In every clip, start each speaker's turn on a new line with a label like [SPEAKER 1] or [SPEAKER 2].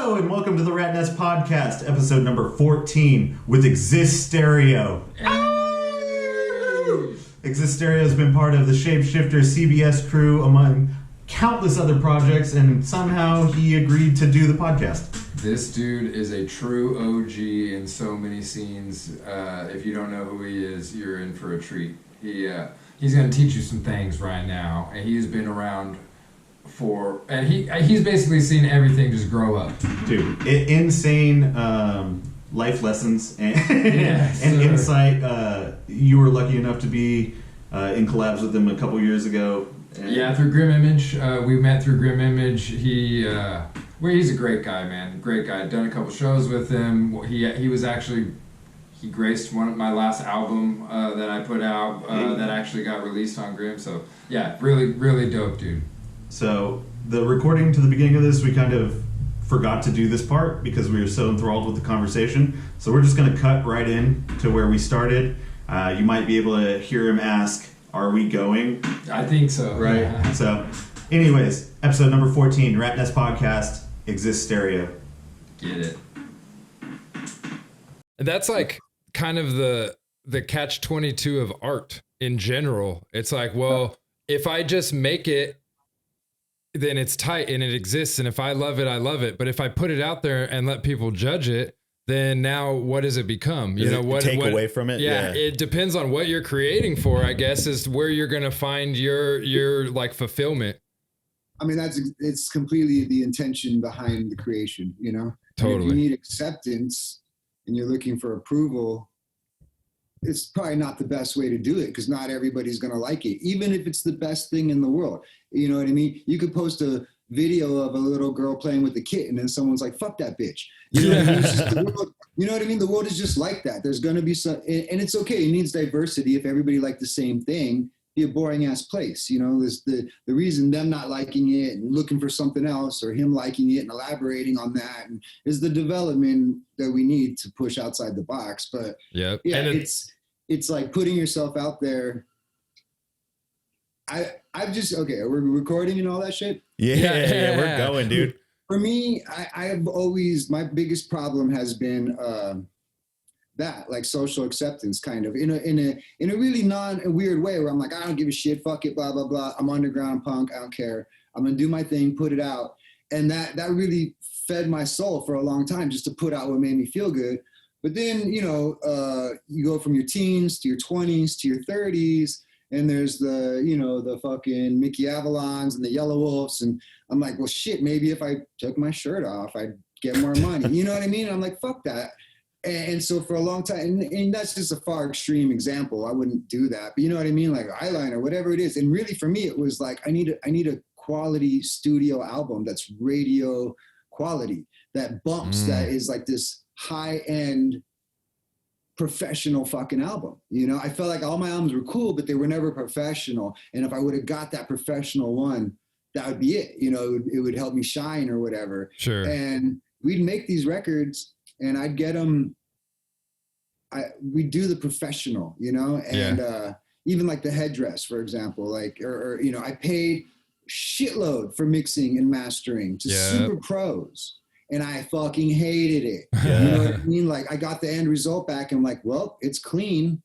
[SPEAKER 1] Hello and welcome to the Ratnest podcast, episode number 14 with EXISTEREO. EXISTEREO has been part of the Shapeshifter CBS crew among countless other projects, and somehow he agreed to do the podcast.
[SPEAKER 2] This dude is a true OG in so many scenes. If you don't know who he is, you're in for a treat. He's going to teach you some things right now, and he's been around he's basically seen everything just grow up.
[SPEAKER 1] Dude, insane life lessons and, and insight. You were lucky enough to be in collabs with him a couple years ago.
[SPEAKER 2] Yeah, through Grim Image. We met through Grim Image. He's a great guy, man. Great guy. Done a couple shows with him. He graced one of my last album that I put out that actually got released on Grim. So yeah, really, really dope dude.
[SPEAKER 1] So the recording to the beginning of this, we kind of forgot to do this part because we were so enthralled with the conversation. So we're just going to cut right in to where we started. You might be able to hear him ask, "Are we going?"
[SPEAKER 2] I think so.
[SPEAKER 1] Right? Yeah. So anyways, episode number 14, Ratnest Podcast, EXISTEREO.
[SPEAKER 2] Get it.
[SPEAKER 3] That's like kind of the catch-22 of art in general. It's like, well, if I just make it, then it's tight and it exists. And if I love it, I love it. But if I put it out there and let people judge it, then now what does it become?
[SPEAKER 4] What away from it?
[SPEAKER 3] Yeah, it depends on what you're creating for, I guess, is where you're going to find your like fulfillment.
[SPEAKER 5] I mean, it's completely the intention behind the creation, you know?
[SPEAKER 3] Totally.
[SPEAKER 5] And if you need acceptance and you're looking for approval, it's probably not the best way to do it because not everybody's going to like it, even if it's the best thing in the world. You know what I mean? You could post a video of a little girl playing with a kitten and someone's like, fuck that bitch. You know what I mean? It's just the world, you know what I mean? The world is just like that. There's going to be some, and it's okay. It needs diversity. If everybody liked the same thing, be a boring ass place. You know, there's the reason them not liking it and looking for something else or him liking it and elaborating on that and is the development that we need to push outside the box. But
[SPEAKER 3] yeah,
[SPEAKER 5] it's like putting yourself out there. We're recording and all that shit.
[SPEAKER 4] Yeah, we're going, dude.
[SPEAKER 5] For me, I've always, my biggest problem has been that, like social acceptance, kind of in a really weird way where I'm like, I don't give a shit, fuck it, blah blah blah. I'm underground punk, I don't care. I'm gonna do my thing, put it out, and that really fed my soul for a long time, just to put out what made me feel good. But then you go from your teens to your 20s to your 30s. And there's the fucking Mickey Avalons and the Yellow Wolves. And I'm like, well, shit, maybe if I took my shirt off, I'd get more money. You know what I mean? I'm like, fuck that. And so for a long time, and that's just a far extreme example. I wouldn't do that. But you know what I mean? Like eyeliner, whatever it is. And really for me, it was like, I need a quality studio album that's radio quality, that bumps, that is like this high-end professional fucking album. You know, I felt like all my albums were cool, but they were never professional. And if I would have got that professional one, that would be it. You know, it would help me shine or whatever.
[SPEAKER 3] Sure.
[SPEAKER 5] And we'd make these records and I'd get them. We'd do the professional, you know, and even like the headdress, for example, like, or I paid shitload for mixing and mastering to super pros. And I fucking hated it.
[SPEAKER 4] Yeah.
[SPEAKER 5] You know what I mean? Like I got the end result back and I'm like, well, it's clean,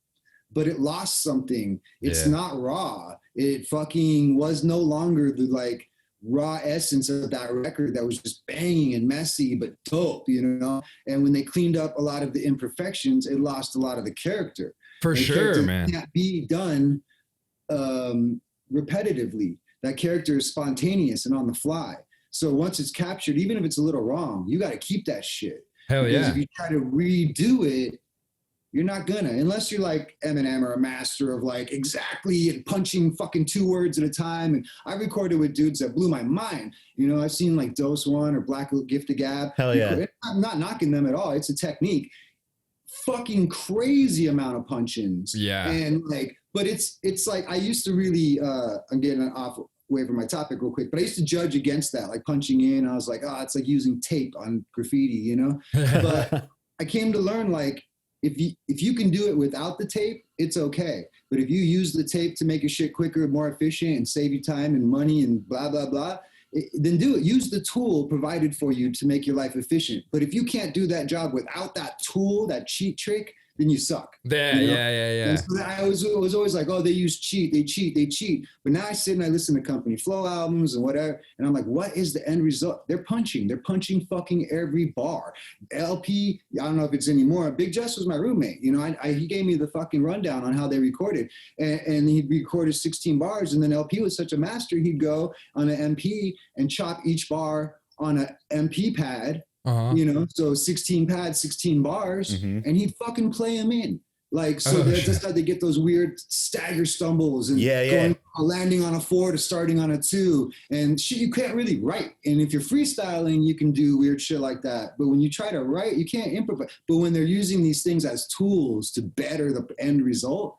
[SPEAKER 5] but it lost something. It's not raw. It fucking was no longer the like raw essence of that record that was just banging and messy, but dope, you know? And when they cleaned up a lot of the imperfections, it lost a lot of the character.
[SPEAKER 3] For sure, man.
[SPEAKER 5] Can't be done repetitively. That character is spontaneous and on the fly. So once it's captured, even if it's a little wrong, you got to keep that shit.
[SPEAKER 3] Hell yeah.
[SPEAKER 5] Because if you try to redo it, you're not gonna, unless you're like Eminem or a master of like exactly and punching fucking 2 words at a time. And I recorded with dudes that blew my mind. You know, I've seen like Dose One or Black Gift of Gab.
[SPEAKER 4] Hell yeah.
[SPEAKER 5] I'm not knocking them at all. It's a technique. Fucking crazy amount of punch-ins.
[SPEAKER 3] Yeah.
[SPEAKER 5] And like, but it's like, I used to really, I'm getting away from my topic real quick, but I used to judge against that, like punching in. I was like, oh, it's like using tape on graffiti, you know? But I came to learn, like, if you can do it without the tape, it's okay. But if you use the tape to make your shit quicker, more efficient, and save you time and money and blah, blah, blah, then do it. Use the tool provided for you to make your life efficient. But if you can't do that job without that tool, that cheat trick, then you suck.
[SPEAKER 3] Yeah,
[SPEAKER 5] you know?
[SPEAKER 3] yeah.
[SPEAKER 5] And so I was always like, oh, they cheat. But now I sit and I listen to Company Flow albums and whatever, and I'm like, what is the end result? They're punching fucking every bar. LP, I don't know if it's anymore. Big Jess was my roommate. You know, he gave me the fucking rundown on how they recorded, and he recorded 16 bars, and then LP was such a master. He'd go on an MP and chop each bar on an MP pad. You know, so 16 pads, 16 bars, and he'd fucking play them in. Like, so that's how they get those weird stagger stumbles and landing on a 4 to starting on a 2 and shit you can't really write. And if you're freestyling, you can do weird shit like that. But when you try to write, you can't improvise. But when they're using these things as tools to better the end result,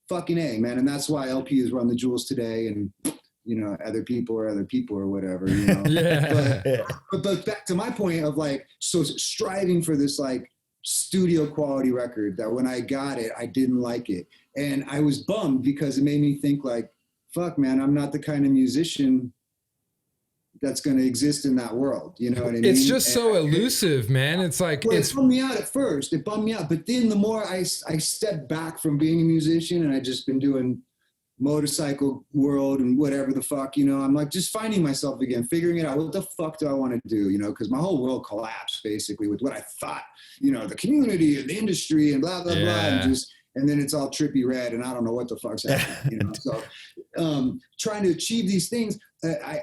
[SPEAKER 5] fucking A, man. And that's why LPs run the jewels today, and you know, other people or whatever, you know. But back to my point of like, so striving for this like studio quality record that when I got it, I didn't like it. And I was bummed because it made me think like, fuck man, I'm not the kind of musician that's going to exist in that world. You know what I mean?
[SPEAKER 3] It's just so elusive, man. It's like,
[SPEAKER 5] well, it bummed me out at first. It bummed me out. But then the more I stepped back from being a musician, and I just been doing motorcycle world and whatever the fuck, you know, I'm like just finding myself again, figuring it out. What the fuck do I want to do? You know, because my whole world collapsed basically with what I thought, you know, the community and the industry and blah, blah, blah. And then it's all trippy red and I don't know what the fuck's happening, you know? So trying to achieve these things,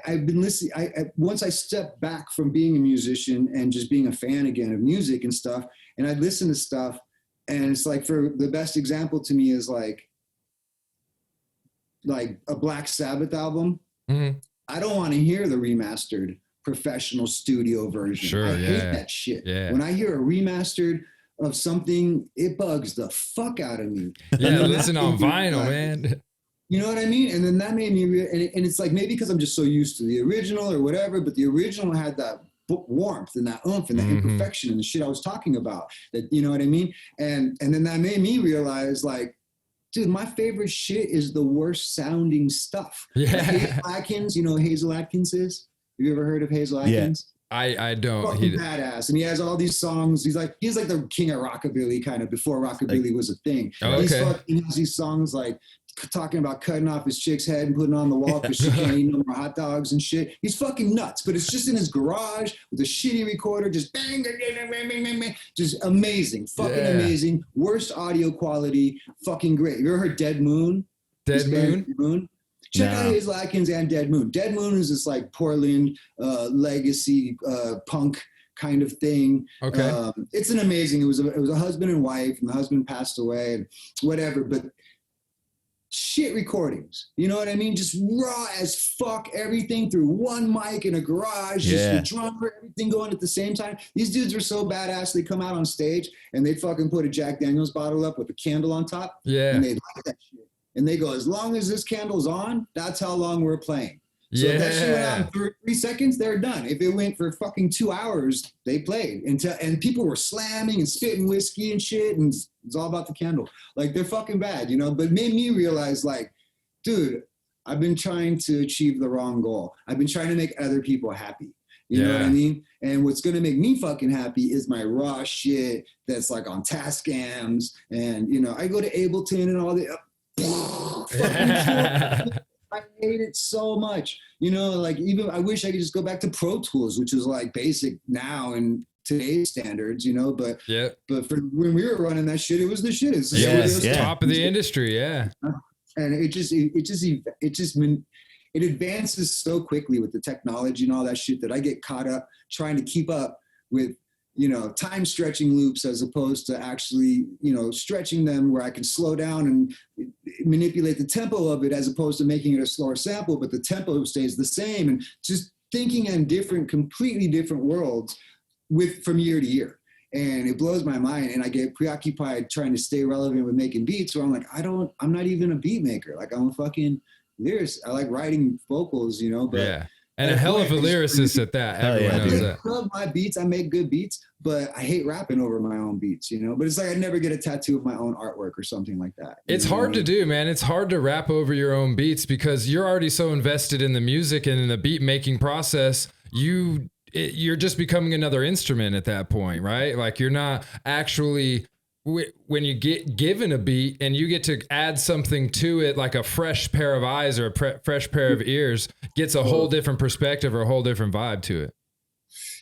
[SPEAKER 5] I've been listening. Once I stepped back from being a musician and just being a fan again of music and stuff, and I'd listen to stuff, and it's like, for the best example to me is like a Black Sabbath album. I don't want to hear the remastered professional studio version. I hate that shit. When I hear a remastered of something, it bugs the fuck out of me.
[SPEAKER 3] Listen on vinyl, man.
[SPEAKER 5] You know what I mean? And then that made me, and it's like, maybe because I'm just so used to the original or whatever, but the original had that warmth and that oomph and that imperfection and the shit I was talking about, that, you know what I mean? And then that made me realize like, dude, my favorite shit is the worst sounding stuff. Like Hazel Atkins, you know who Hazel Atkins is? Have you ever heard of Hazel Atkins?
[SPEAKER 3] I don't.
[SPEAKER 5] Fucking badass. And he has all these songs. He's like the king of rockabilly kind of before rockabilly was a thing. He has these songs like talking about cutting off his chick's head and putting it on the wall because she can't eat no more hot dogs and shit. He's fucking nuts, but it's just in his garage with a shitty recorder, just bang, bang, bang, bang, bang, just amazing, fucking amazing. Worst audio quality, fucking great. You ever heard Dead Moon?
[SPEAKER 3] Dead Moon?
[SPEAKER 5] Check out Hazel Atkins and Dead Moon. Dead Moon is this like Portland legacy punk kind of thing. It's an amazing. It was a husband and wife, and the husband passed away and whatever. But shit recordings, you know what I mean? Just raw as fuck, everything through one mic in a garage, just the drummer, everything going at the same time. These dudes were so badass. They come out on stage and they'd fucking put a Jack Daniels bottle up with a candle on top. And they'd light that shit. And they go, as long as this candle's on, that's how long we're playing. So if that shit went out in 3 seconds, they're done. If it went for fucking 2 hours, they played and people were slamming and spitting whiskey and shit, and it's all about the candle. Like, they're fucking bad, you know. But it made me realize, like, dude, I've been trying to achieve the wrong goal. I've been trying to make other people happy. You know what I mean? And what's gonna make me fucking happy is my raw shit that's like on Tascams, and you know, I go to Ableton and all the. I hate it so much, you know, like even I wish I could just go back to Pro Tools, which is like basic now in today's standards, you know, but for when we were running that shit, it was the shit. It's
[SPEAKER 3] top of the industry. And
[SPEAKER 5] it advances so quickly with the technology and all that shit that I get caught up trying to keep up with, you know, time stretching loops as opposed to actually, you know, stretching them where I can slow down and manipulate the tempo of it as opposed to making it a slower sample, but the tempo stays the same, and just thinking in completely different worlds from year to year. And it blows my mind. And I get preoccupied trying to stay relevant with making beats where I'm like, I'm not even a beat maker. Like, I'm a fucking lyricist. I like writing vocals, you know, but
[SPEAKER 3] And a hell of a lyricist at that.
[SPEAKER 4] Hell
[SPEAKER 3] Everyone
[SPEAKER 4] yeah,
[SPEAKER 3] knows
[SPEAKER 4] dude.
[SPEAKER 3] that.
[SPEAKER 5] I love my beats. I make good beats, but I hate rapping over my own beats, you know? But it's like I'd never get a tattoo of my own artwork or something like that.
[SPEAKER 3] It's hard to do, man. It's hard to rap over your own beats because you're already so invested in the music and in the beat making process. You're just becoming another instrument at that point, right? Like you're not actually, when you get given a beat and you get to add something to it, like a fresh pair of eyes or a fresh pair of ears, gets a whole different perspective or a whole different vibe to it.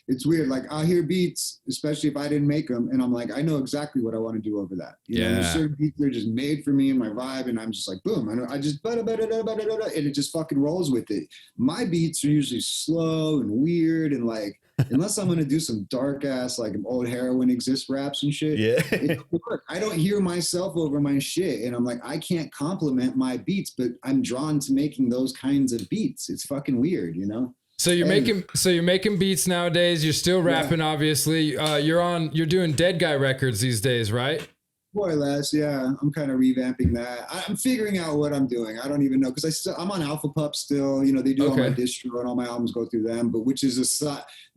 [SPEAKER 5] It's weird. Like I'll hear beats, especially if I didn't make them, and I'm like, I know exactly what I want to do over that. You know, there's certain beats that are just made for me and my vibe, and I'm just like, boom, I just and it just fucking rolls with it. My beats are usually slow and weird, and like, unless I'm gonna do some dark ass like old heroin exist raps and shit, it doesn't work. I don't hear myself over my shit, and I'm like, I can't compliment my beats, but I'm drawn to making those kinds of beats. It's fucking weird, you know.
[SPEAKER 3] So you're making beats nowadays. You're still rapping, obviously. You're doing Dead Guy Records these days, right?
[SPEAKER 5] More or less, yeah. I'm kind of revamping that. I'm figuring out what I'm doing. I don't even know because I'm on Alpha Pup still. You know, they do all my distro and all my albums go through them. But which is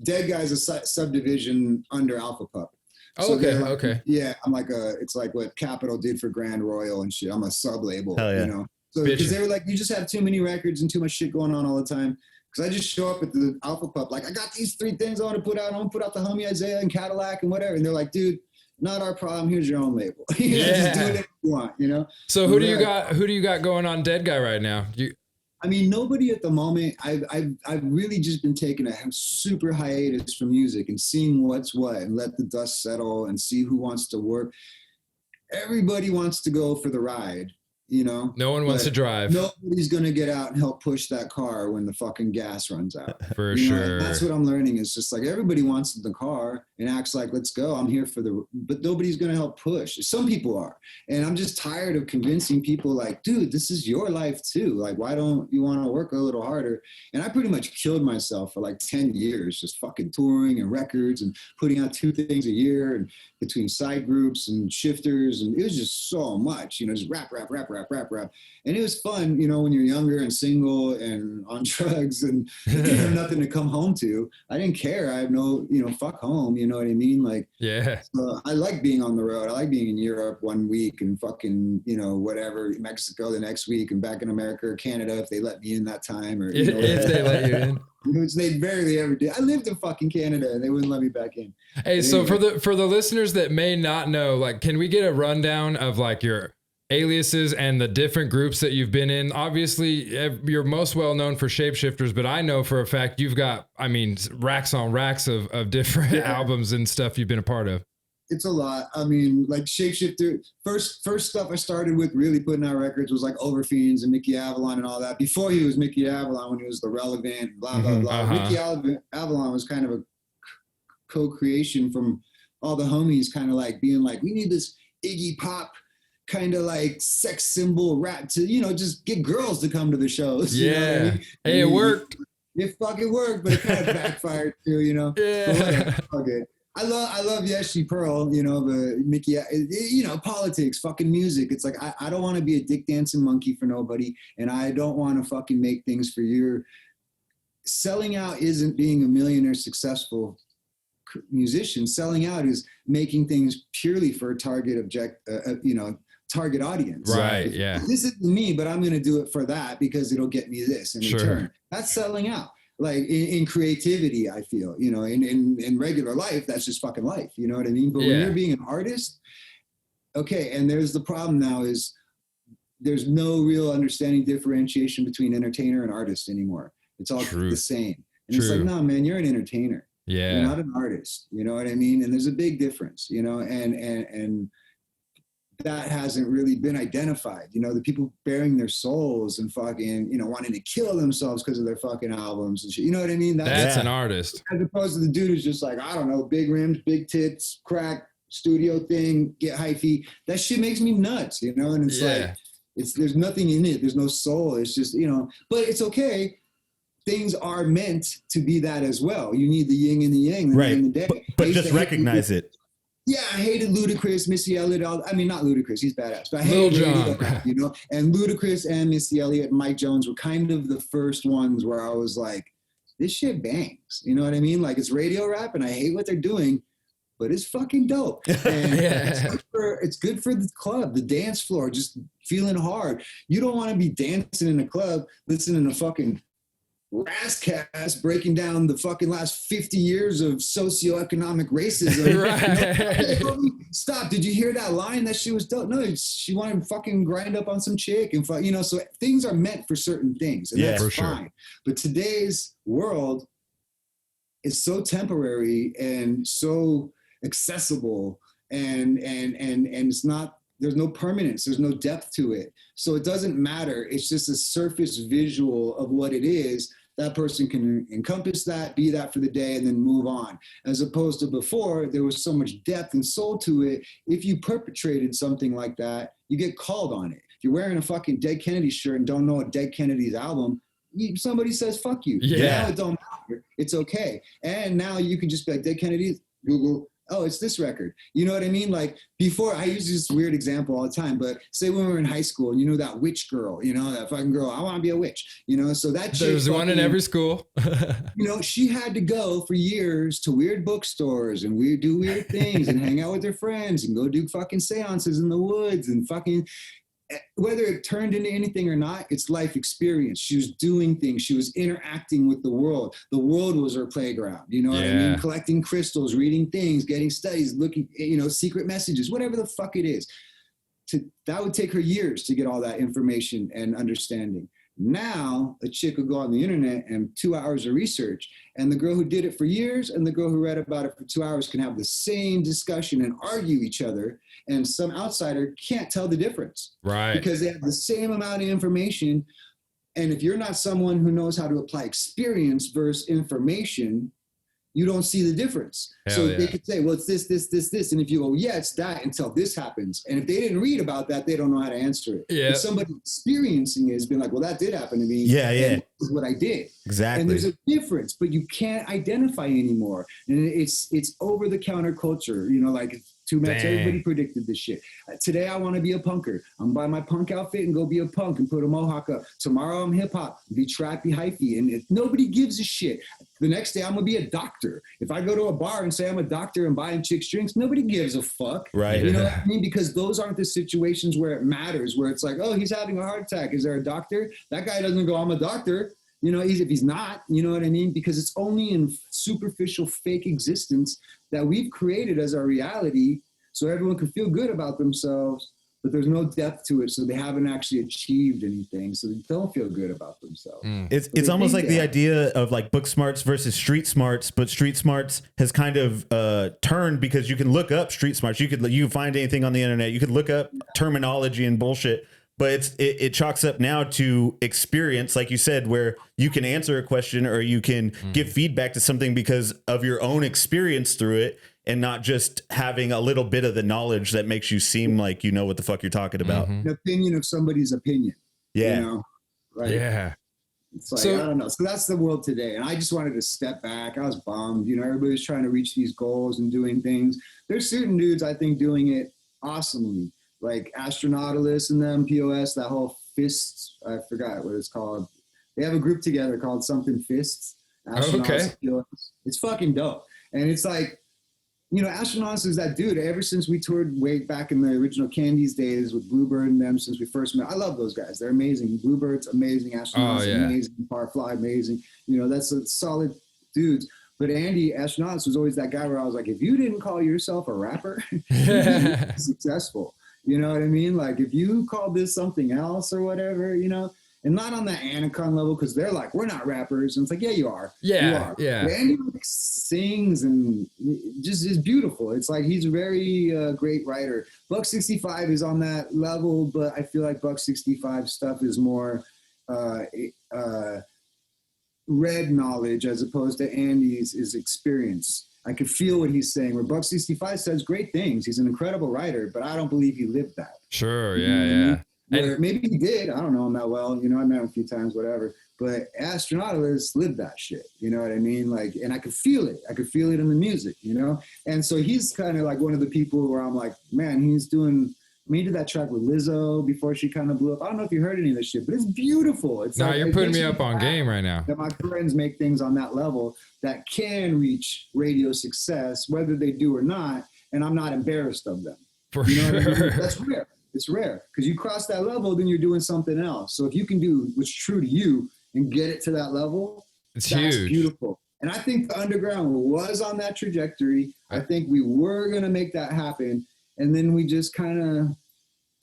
[SPEAKER 5] Dead Guy's a subdivision under Alpha Pup.
[SPEAKER 3] Oh,
[SPEAKER 5] so
[SPEAKER 3] okay.
[SPEAKER 5] Yeah, I'm like it's like what Capitol did for Grand Royal and shit. I'm a sub label, you know. So because they were like, you just have too many records and too much shit going on all the time. Because I just show up at the Alpha Pup, like, I got these 3 things I want to put out. I want to put out the Homie Isaiah and Cadillac and whatever. And they're like, dude, not our problem. Here's your own label. Just do whatever you want, you know?
[SPEAKER 3] So who do you got going on Dead Guy right now?
[SPEAKER 5] I mean, nobody at the moment. I've really just been taking a super hiatus from music and seeing what's what and let the dust settle and see who wants to work. Everybody wants to go for the ride. You know,
[SPEAKER 3] no one wants to drive.
[SPEAKER 5] Nobody's going to get out and help push that car when the fucking gas runs out.
[SPEAKER 3] For sure.
[SPEAKER 5] That's what I'm learning is just like everybody wants the car and acts like, let's go. I'm here but nobody's going to help push. Some people are. And I'm just tired of convincing people like, dude, this is your life too. Like, why don't you want to work a little harder? And I pretty much killed myself for like 10 years, just fucking touring and records and putting out 2 things a year and between side groups and shifters. And it was just so much, you know, just rap. And it was fun, you know, when you're younger and single and on drugs and you have nothing to come home to. I didn't care. I have no, you know, fuck home. You know what I mean? Like, so I like being on the road. I like being in Europe one week and fucking, you know, whatever, Mexico the next week and back in America or Canada if they let me in that time or you know,
[SPEAKER 3] if they let you in.
[SPEAKER 5] Which they barely ever did. I lived in fucking Canada and they wouldn't let me back in.
[SPEAKER 3] Hey, but so anyway. For the listeners that may not know, like, can we get a rundown of like your aliases and the different groups that you've been in? Obviously, you're most well known for Shapeshifters, but I know for a fact you've got, I mean, racks on racks of different albums and stuff you've been a part of.
[SPEAKER 5] It's a lot. I mean, like Shapeshifter, first stuff I started with really putting out records was like Overfiends and Mickey Avalon and all that. Before he was Mickey Avalon, when he was the Relevant, blah, blah, blah. Mickey Avalon was kind of a co-creation from all the homies kind of like being like, we need this Iggy Pop kind of like sex symbol rap to, you know, just get girls to come to the shows.
[SPEAKER 3] Yeah.
[SPEAKER 5] You know what I mean?
[SPEAKER 3] Hey, it worked.
[SPEAKER 5] It fucking worked, but it kind of backfired too, you know?
[SPEAKER 3] Yeah.
[SPEAKER 5] Okay. I love Yeshi Pearl, you know, but Mickey, you know, politics, fucking music. It's like, I don't want to be a dick dancing monkey for nobody. And I don't want to fucking make things for your selling out isn't being a millionaire successful musician. Selling out is making things purely for a target target audience.
[SPEAKER 3] Right.
[SPEAKER 5] If,
[SPEAKER 3] yeah.
[SPEAKER 5] This isn't me, but I'm going to do it for that because it'll get me this in return. That's selling out. Like in creativity, I feel, you know, in regular life, that's just fucking life. You know what I mean? But when you're being an artist, okay. And there's the problem now is there's no real understanding differentiation between entertainer and artist anymore. It's all the same. And it's like, no, man, you're an entertainer.
[SPEAKER 3] Yeah.
[SPEAKER 5] You're not an artist. You know what I mean? And there's a big difference, you know, and that hasn't really been identified. You know, the people bearing their souls and fucking, you know, wanting to kill themselves because of their fucking albums and shit. You know what I mean?
[SPEAKER 3] That's an artist.
[SPEAKER 5] As opposed to the dude who's just like, I don't know, big rims, big tits, crack, studio thing, get hyphy. That shit makes me nuts, you know? And it's like, there's nothing in it. There's no soul. It's just, you know, but it's okay. Things are meant to be that as well. You need the yin and the yang.
[SPEAKER 4] Right.
[SPEAKER 5] In the day.
[SPEAKER 4] But just recognize it.
[SPEAKER 5] Yeah, I hated Ludacris, Missy Elliott. I mean, not Ludacris, he's badass. But I
[SPEAKER 3] Lil
[SPEAKER 5] hated
[SPEAKER 3] Jon.
[SPEAKER 5] you know. And Ludacris and Missy Elliott and Mike Jones were kind of the first ones where I was like, this shit bangs. You know what I mean? Like, it's radio rap, and I hate what they're doing, but it's fucking dope. And it's good for the club, the dance floor, just feeling hard. You don't want to be dancing in a club, listening to fucking Razzcast breaking down the fucking last 50 years of socioeconomic racism.
[SPEAKER 3] Right.
[SPEAKER 5] Stop. Did you hear that line? That shit was dope. No, she wanted to fucking grind up on some chick and you know, so things are meant for certain things, and that's fine. Sure. But today's world is so temporary and so accessible, and it's not, there's no permanence, there's no depth to it. So it doesn't matter. It's just a surface visual of what it is. That person can encompass that, be that for the day, and then move on. As opposed to before, there was so much depth and soul to it. If you perpetrated something like that, you get called on it. If you're wearing a fucking Dead Kennedy shirt and don't know a Dead Kennedy's album, somebody says, fuck you.
[SPEAKER 3] Yeah.
[SPEAKER 5] Now it don't matter. It's okay. And now you can just be like, Dead Kennedy, Google, oh, it's this record. You know what I mean? Like, before, I use this weird example all the time, but say when we were in high school and you know that witch girl, you know, that fucking girl, I want to be a witch, you know? So that
[SPEAKER 3] there's one in every school.
[SPEAKER 5] You know, she had to go for years to weird bookstores and do weird things and hang out with her friends and go do fucking seances in the woods and fucking, whether it turned into anything or not, it's life experience. She was doing things. She was interacting with the world. The world was her playground. You know what I mean? Collecting crystals, reading things, getting studies, looking, you know, secret messages, whatever the fuck it is. That would take her years to get all that information and understanding. Now, a chick will go on the internet and 2 hours of research, and the girl who did it for years and the girl who read about it for 2 hours can have the same discussion and argue each other, and some outsider can't tell the difference.
[SPEAKER 3] Right.
[SPEAKER 5] Because they have the same amount of information, and if you're not someone who knows how to apply experience versus information, you don't see the difference. So they could say, well, it's this, this, this, this. And if you go, yeah, it's that until this happens. And if they didn't read about that, they don't know how to answer it.
[SPEAKER 3] Yeah.
[SPEAKER 5] If somebody experiencing it has been like, well, that did happen to me.
[SPEAKER 4] Yeah.
[SPEAKER 5] And this is what I did.
[SPEAKER 4] Exactly.
[SPEAKER 5] And there's a difference, but you can't identify anymore. And it's over the counter culture, you know, like Two Max, everybody predicted this shit. Today I want to be a punker. I'm buy my punk outfit and go be a punk and put a mohawk up. Tomorrow I'm hip hop, be trappy, hyphy, and nobody gives a shit. The next day I'm gonna be a doctor. If I go to a bar and say I'm a doctor and buying chicks drinks, nobody gives a fuck.
[SPEAKER 4] Right.
[SPEAKER 5] You know what I mean? Because those aren't the situations where it matters, where it's like, oh, he's having a heart attack. Is there a doctor? That guy doesn't go, I'm a doctor. You know, if he's not, you know what I mean? Because it's only in superficial fake existence that we've created as our reality so everyone can feel good about themselves, but there's no depth to it, so they haven't actually achieved anything, so they don't feel good about themselves.
[SPEAKER 4] It's almost like the idea of like book smarts versus street smarts, but street smarts has kind of turned because you can look up street smarts. You can find anything on the internet. You could look up terminology and bullshit. But it chalks up now to experience, like you said, where you can answer a question or you can give feedback to something because of your own experience through it, and not just having a little bit of the knowledge that makes you seem like you know what the fuck you're talking about.
[SPEAKER 5] An opinion of somebody's opinion.
[SPEAKER 4] Yeah.
[SPEAKER 5] You know? Right.
[SPEAKER 3] Yeah.
[SPEAKER 5] It's like, I don't know. So that's the world today. And I just wanted to step back. I was bummed. You know, everybody's trying to reach these goals and doing things. There's certain dudes, I think, doing it awesomely. Like Astronautilus and them, POS, that whole Fists, I forgot what it's called. They have a group together called something Fists. Astronautilus, POS. It's fucking dope. And it's like, you know, Astronautilus is that dude. Ever since we toured way back in the original Candies days with Bluebird and them, since we first met, I love those guys. They're amazing. Bluebird's amazing. Astronautilus amazing. Firefly amazing. You know, that's a solid dudes. But Andy Astronautilus was always that guy where I was like, if you didn't call yourself a rapper, you'd be successful. You know what I mean? Like, if you call this something else or whatever, you know, and not on that Anacon level, because they're like, we're not rappers. And it's like, yeah, you are.
[SPEAKER 3] Yeah,
[SPEAKER 5] you are.
[SPEAKER 3] yeah.
[SPEAKER 5] But Andy sings and just is beautiful. It's like he's a very great writer. Buck 65 is on that level, but I feel like Buck 65 stuff is more read knowledge as opposed to Andy's is experience. I could feel what he's saying. Where Buck 65 says great things. He's an incredible writer, but I don't believe he lived that.
[SPEAKER 3] Sure,
[SPEAKER 5] You know what I
[SPEAKER 3] yeah.
[SPEAKER 5] mean? Where maybe he did. I don't know him that well. You know, I met him a few times, whatever. But Astronautilus lived that shit. You know what I mean? Like, and I could feel it. I could feel it in the music, you know? And so he's kind of like one of the people where I'm like, man, he's doing I mean, he did that track with Lizzo before she kind of blew up. I don't know if you heard any of this shit, but it's beautiful. It's
[SPEAKER 3] No,
[SPEAKER 5] like,
[SPEAKER 3] you're
[SPEAKER 5] it
[SPEAKER 3] putting
[SPEAKER 5] makes
[SPEAKER 3] me
[SPEAKER 5] me
[SPEAKER 3] up on
[SPEAKER 5] happy
[SPEAKER 3] game right now.
[SPEAKER 5] that my friends make things on that level that can reach radio success, whether they do or not, and I'm not embarrassed of them.
[SPEAKER 3] For
[SPEAKER 5] You know what I mean?
[SPEAKER 3] sure.
[SPEAKER 5] That's rare. It's rare because you cross that level, then you're doing something else. So if you can do what's true to you and get it to that level,
[SPEAKER 3] It's
[SPEAKER 5] that's
[SPEAKER 3] huge.
[SPEAKER 5] beautiful. And I think the underground was on that trajectory. I think we were going to make that happen. And then we just kind of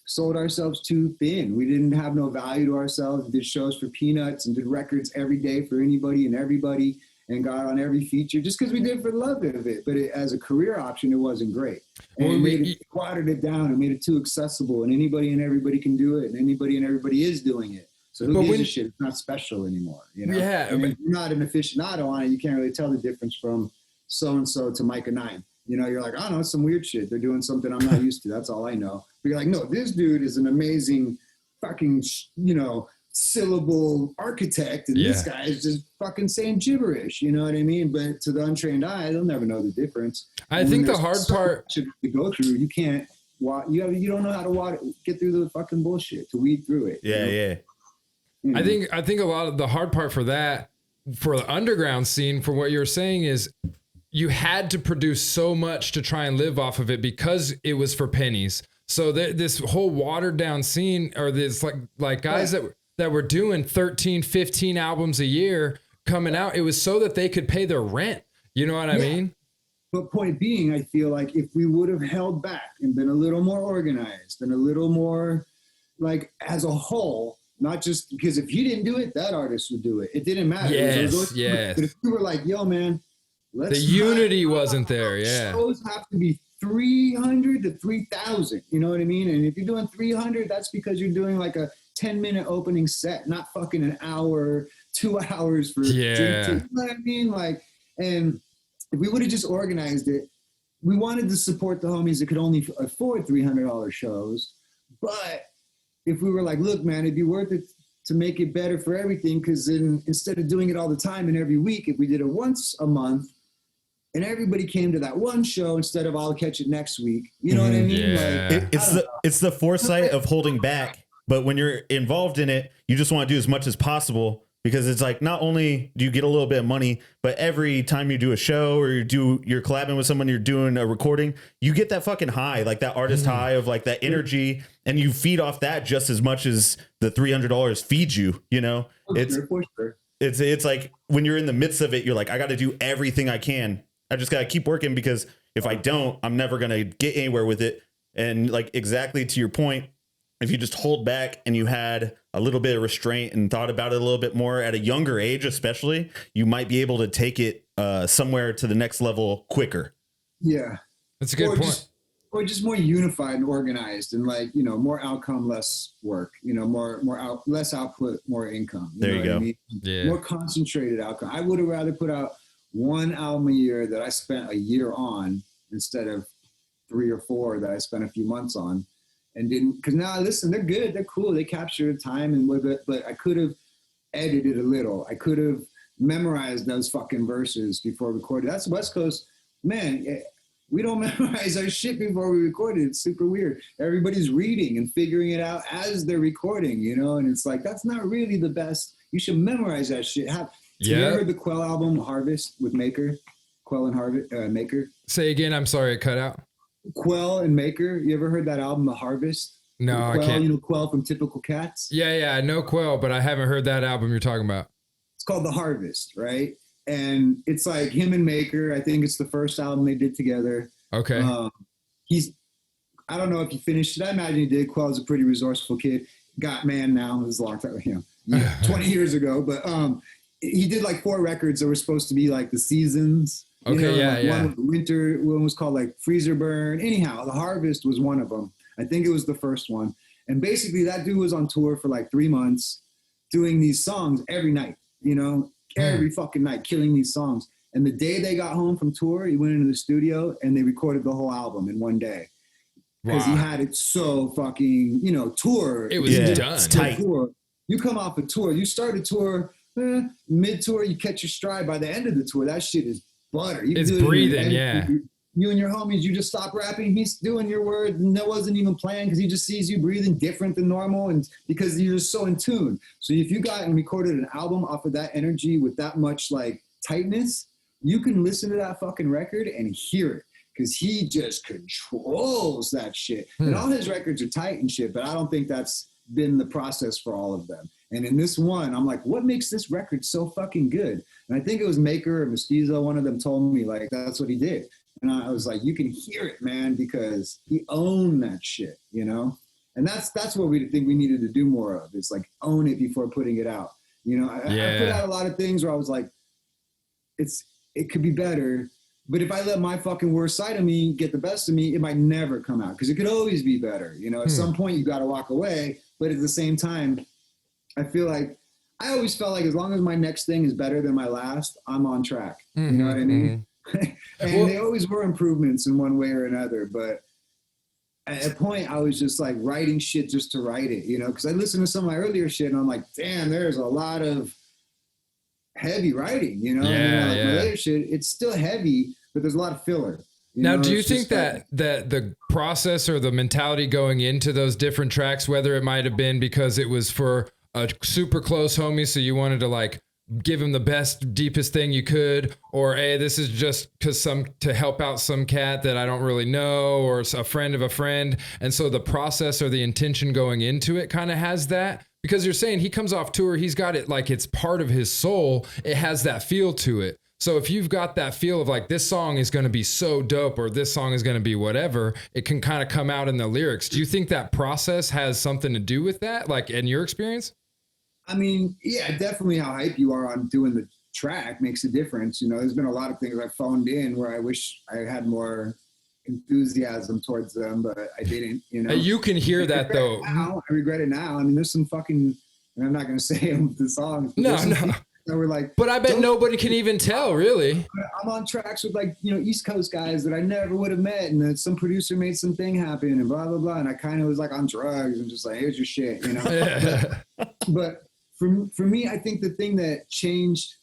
[SPEAKER 5] sold ourselves too thin. We didn't have no value to ourselves. We did shows for peanuts and did records every day for anybody and everybody and got on every feature just because we did it for the love of it. But as a career option, it wasn't great. And
[SPEAKER 3] Well,
[SPEAKER 5] it watered it down and made it too accessible. And anybody and everybody can do it. And anybody and everybody is doing it. So who gives a shit? It's not special anymore. You know?
[SPEAKER 3] Yeah,
[SPEAKER 5] And if you're not an aficionado on it, you can't really tell the difference from so-and-so to Micah 9. You know, you're like, I don't know, it's some weird shit. They're doing something I'm not used to. That's all I know. But you're like, no, this dude is an amazing fucking, you know, syllable architect. And this guy is just fucking saying gibberish. You know what I mean? But to the untrained eye, they'll never know the difference.
[SPEAKER 3] I think the hard
[SPEAKER 5] so
[SPEAKER 3] part
[SPEAKER 5] much to go through, you can't, you don't know how to get through the fucking bullshit, to weed through it.
[SPEAKER 4] Yeah,
[SPEAKER 5] you know?
[SPEAKER 4] yeah.
[SPEAKER 5] You know?
[SPEAKER 3] I think a lot of the hard part for that, for the underground scene, for what you're saying is you had to produce so much to try and live off of it because it was for pennies. So this whole watered down scene, or this like guys that were doing 13, 15 albums a year coming out, it was so that they could pay their rent. You know what I mean?
[SPEAKER 5] But point being, I feel like if we would have held back and been a little more organized and a little more like as a whole, not just because if you didn't do it, that artist would do it. It didn't matter.
[SPEAKER 3] Yes.
[SPEAKER 5] But if you were like, yo, man,
[SPEAKER 3] The unity wasn't there. Yeah.
[SPEAKER 5] Shows have to be 300 to 3,000. You know what I mean? And if you're doing 300, that's because you're doing like a 10-minute opening set, not fucking an hour, 2 hours for
[SPEAKER 3] Yeah.
[SPEAKER 5] you know what I mean? Like, and if we would have just organized it, we wanted to support the homies that could only afford $300 shows. But if we were like, look, man, it'd be worth it to make it better for everything, because then instead of doing it all the time and every week, if we did it once a month and everybody came to that one show instead of I'll catch it next week, you know what I mean?
[SPEAKER 3] Yeah.
[SPEAKER 5] Like,
[SPEAKER 4] It's the foresight of holding back, but when you're involved in it, you just want to do as much as possible, because it's like not only do you get a little bit of money, but every time you do a show or you're collabing with someone, you're doing a recording, you get that fucking high, like that artist high of like that energy, and you feed off that just as much as the $300 feeds you. You know,
[SPEAKER 5] for sure.
[SPEAKER 4] It's like when you're in the midst of it, you're like, I got to do everything I can. I just got to keep working, because if I don't, I'm never going to get anywhere with it. And like, exactly to your point, if you just hold back and you had a little bit of restraint and thought about it a little bit more at a younger age, especially, you might be able to take it somewhere to the next level quicker.
[SPEAKER 5] Yeah.
[SPEAKER 3] That's a good point.
[SPEAKER 5] Or just more unified and organized, and like, you know, more outcome, less work, you know, less output, more income.
[SPEAKER 4] There you go.
[SPEAKER 5] I mean?
[SPEAKER 3] Yeah.
[SPEAKER 5] More concentrated outcome. I would have rather put out one album a year that I spent a year on instead of 3 or 4 that I spent a few months on. And didn't, because now listen, they're good, they're cool, they capture time and with it, but I could have edited a little. I could have memorized those fucking verses before recording. That's West Coast, man. We don't memorize our shit before we record it. It's super weird. Everybody's reading and figuring it out as they're recording, you know. And it's like, that's not really the best. You should memorize that shit. Have you ever heard the Quell album Harvest with Maker? Quell and Harvest, Maker.
[SPEAKER 3] Say again. I'm sorry, it cut out.
[SPEAKER 5] Quell and Maker. You ever heard that album, The Harvest?
[SPEAKER 3] No,
[SPEAKER 5] Quell,
[SPEAKER 3] I can't.
[SPEAKER 5] You know Quell from Typical Cats?
[SPEAKER 3] Yeah, I know Quell, but I haven't heard that album you're talking about.
[SPEAKER 5] It's called The Harvest, right? And it's like him and Maker. I think it's the first album they did together.
[SPEAKER 3] Okay.
[SPEAKER 5] I don't know if he finished it. I imagine he did. Quell's a pretty resourceful kid. Got man now. It was a long time, 20 years ago. But he did like 4 records that were supposed to be like the seasons.
[SPEAKER 3] Okay,
[SPEAKER 5] One was winter, one was called like Freezer Burn. Anyhow, The Harvest was one of them. I think it was the first one. And basically that dude was on tour for like 3 months doing these songs every night, you know, every fucking night, killing these songs. And the day they got home from tour, he went into the studio and they recorded the whole album in one day. Because he had it so fucking, you know, tour.
[SPEAKER 3] It was done.
[SPEAKER 4] It's tight.
[SPEAKER 5] Tour. You come off a tour, you start a tour, mid-tour, you catch your stride. By the end of the tour, that shit is butter. You
[SPEAKER 3] It's
[SPEAKER 5] do it in
[SPEAKER 3] breathing,
[SPEAKER 5] any-
[SPEAKER 3] yeah.
[SPEAKER 5] you and your homies, you just stop rapping, he's doing your words, and that wasn't even planned because he just sees you breathing different than normal, and because you're just so in tune. So if you got and recorded an album off of that energy with that much like tightness, you can listen to that fucking record and hear it because he just controls that shit. And all his records are tight and shit, but I don't think that's been the process for all of them. And in this one, I'm like, what makes this record so fucking good? And I think it was Maker or Mestizo, one of them told me, like, that's what he did. And I was like, you can hear it, man, because he owned that shit, you know? And that's what we think we needed to do more of, is like own it before putting it out. You know, I put out a lot of things where I was like, it could be better, but if I let my fucking worst side of me get the best of me, it might never come out because it could always be better. You know, at some point you got to walk away, but at the same time, I feel like I always felt like as long as my next thing is better than my last, I'm on track. You know what I mean? And they always were improvements in one way or another, but at a point I was just like writing shit just to write it, you know, because I listened to some of my earlier shit and I'm like, damn, there's a lot of heavy writing, you know? And then my later shit, it's still heavy, but there's a lot of filler.
[SPEAKER 3] Now, do you think that the process or the mentality going into those different tracks, whether it might have been because it was for a super close homie, so you wanted to like give him the best, deepest thing you could, or hey, this is just because to help out some cat that I don't really know, or a friend of a friend, and so the process or the intention going into it kind of has that? Because you're saying he comes off tour, he's got it like it's part of his soul. It has that feel to it. So if you've got that feel of like this song is going to be so dope or this song is going to be whatever, it can kind of come out in the lyrics. Do you think that process has something to do with that, like in your experience?
[SPEAKER 5] I mean, yeah, definitely how hype you are on doing the track makes a difference. You know, there's been a lot of things I phoned in where I wish I had more enthusiasm towards them, but I didn't, you know.
[SPEAKER 3] You can hear that though.
[SPEAKER 5] Now, I regret it now. I mean, there's some fucking, and I'm not going to say the songs.
[SPEAKER 3] No.
[SPEAKER 5] That were like,
[SPEAKER 3] but I bet nobody can even tell, really.
[SPEAKER 5] I'm on tracks with like, you know, East Coast guys that I never would have met, and then some producer made something happen and blah, blah, blah. And I kind of was like on drugs and just like, here's your shit, you know. But for me, I think the thing that changed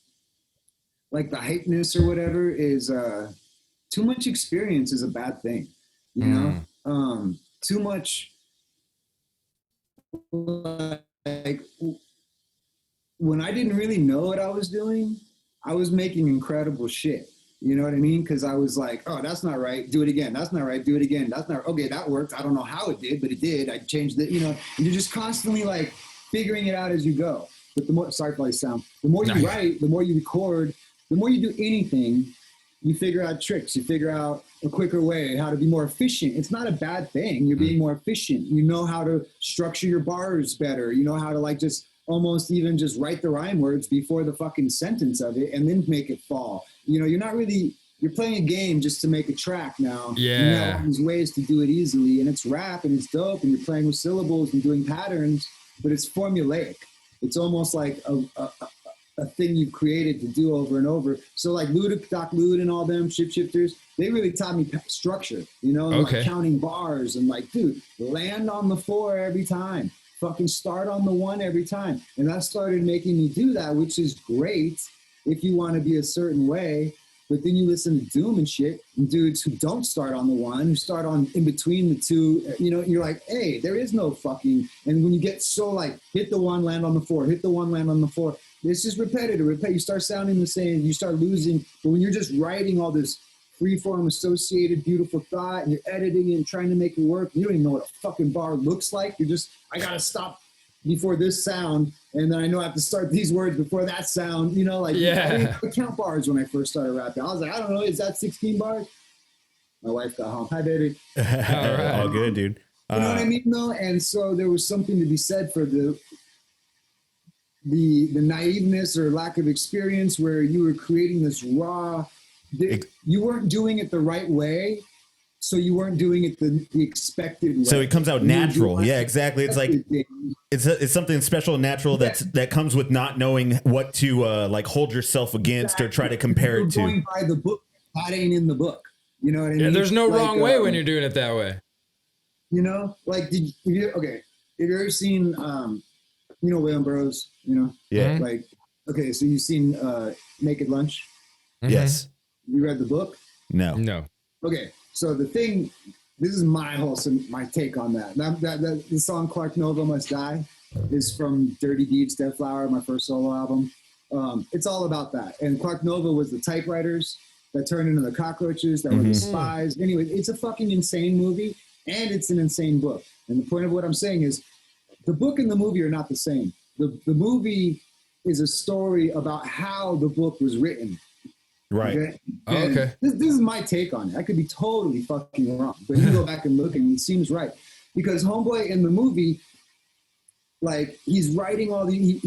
[SPEAKER 5] like the hypeness or whatever is too much experience is a bad thing, you know. Too much like when I didn't really know what I was doing, I was making incredible shit. You know what I mean? Because I was like, oh, that's not right. Do it again. That's not right. Do it again. That's not okay. That worked. I don't know how it did, but it did. I changed it. You know, and you're just constantly like figuring it out as you go. But the more, sorry for my sound, the more you write, the more you record, the more you do anything, you figure out tricks. You figure out a quicker way, how to be more efficient. It's not a bad thing. You're being more efficient. You know how to structure your bars better. You know how to like just almost even just write the rhyme words before the fucking sentence of it and then make it fall. You know, you're playing a game just to make a track now.
[SPEAKER 3] Yeah.
[SPEAKER 5] You know, there's ways to do it easily, and it's rap and it's dope and you're playing with syllables and doing patterns, but it's formulaic. It's almost like a thing you've created to do over and over. So like Doc Lud and all them shifters, they really taught me structure, you know, and like counting bars and like, dude, land on the 4 every time. Fucking start on the 1 every time. And that started making me do that, which is great if you want to be a certain way. But then you listen to Doom and shit, and dudes who don't start on the 1, who start on in between the 2, you know, you're like, hey, there is no fucking, and when you get so like, hit the 1, land on the 4, hit the 1, land on the 4, it's just repetitive. You start sounding the same, you start losing. But when you're just writing all this freeform associated beautiful thought and you're editing it and trying to make it work, you don't even know what a fucking bar looks like. You're just, I gotta stop before this sound, and then I know I have to start these words before that sound, you know, like I didn't count bars when I first started rapping. I was like, I don't know, is that 16 bars? My wife got home. Hi, baby.
[SPEAKER 4] All good, dude.
[SPEAKER 5] You know what I mean, though? And so there was something to be said for the naiveness or lack of experience where you were creating this raw, you weren't doing it the right way, so you weren't doing it the expected way.
[SPEAKER 4] So it comes out natural. Yeah, exactly. It's like it's something special and natural that comes with not knowing what to like hold yourself against or try to compare it to.
[SPEAKER 5] Going by the book, that ain't in the book. You know what I mean?
[SPEAKER 3] Yeah, there's no wrong way when you're doing it that way.
[SPEAKER 5] You know, like have you ever seen you know, William Burroughs, you know?
[SPEAKER 4] Yeah.
[SPEAKER 5] Like, okay, so you've seen Naked Lunch?
[SPEAKER 4] Yes.
[SPEAKER 5] You read the book?
[SPEAKER 4] No.
[SPEAKER 5] Okay, so this is my take on that. The song "Clark Nova Must Die" is from Dirty Deeds, Dead Flower, my first solo album. It's all about that. And Clark Nova was the typewriters that turned into the cockroaches that were the spies. Anyway, it's a fucking insane movie, and it's an insane book. And the point of what I'm saying is, the book and the movie are not the same. The movie is a story about how the book was written.
[SPEAKER 4] Right.
[SPEAKER 5] Okay.
[SPEAKER 3] Okay.
[SPEAKER 5] This is my take on it. I could be totally fucking wrong, but you go back and look, and it seems right because Homeboy in the movie, like he's writing all the.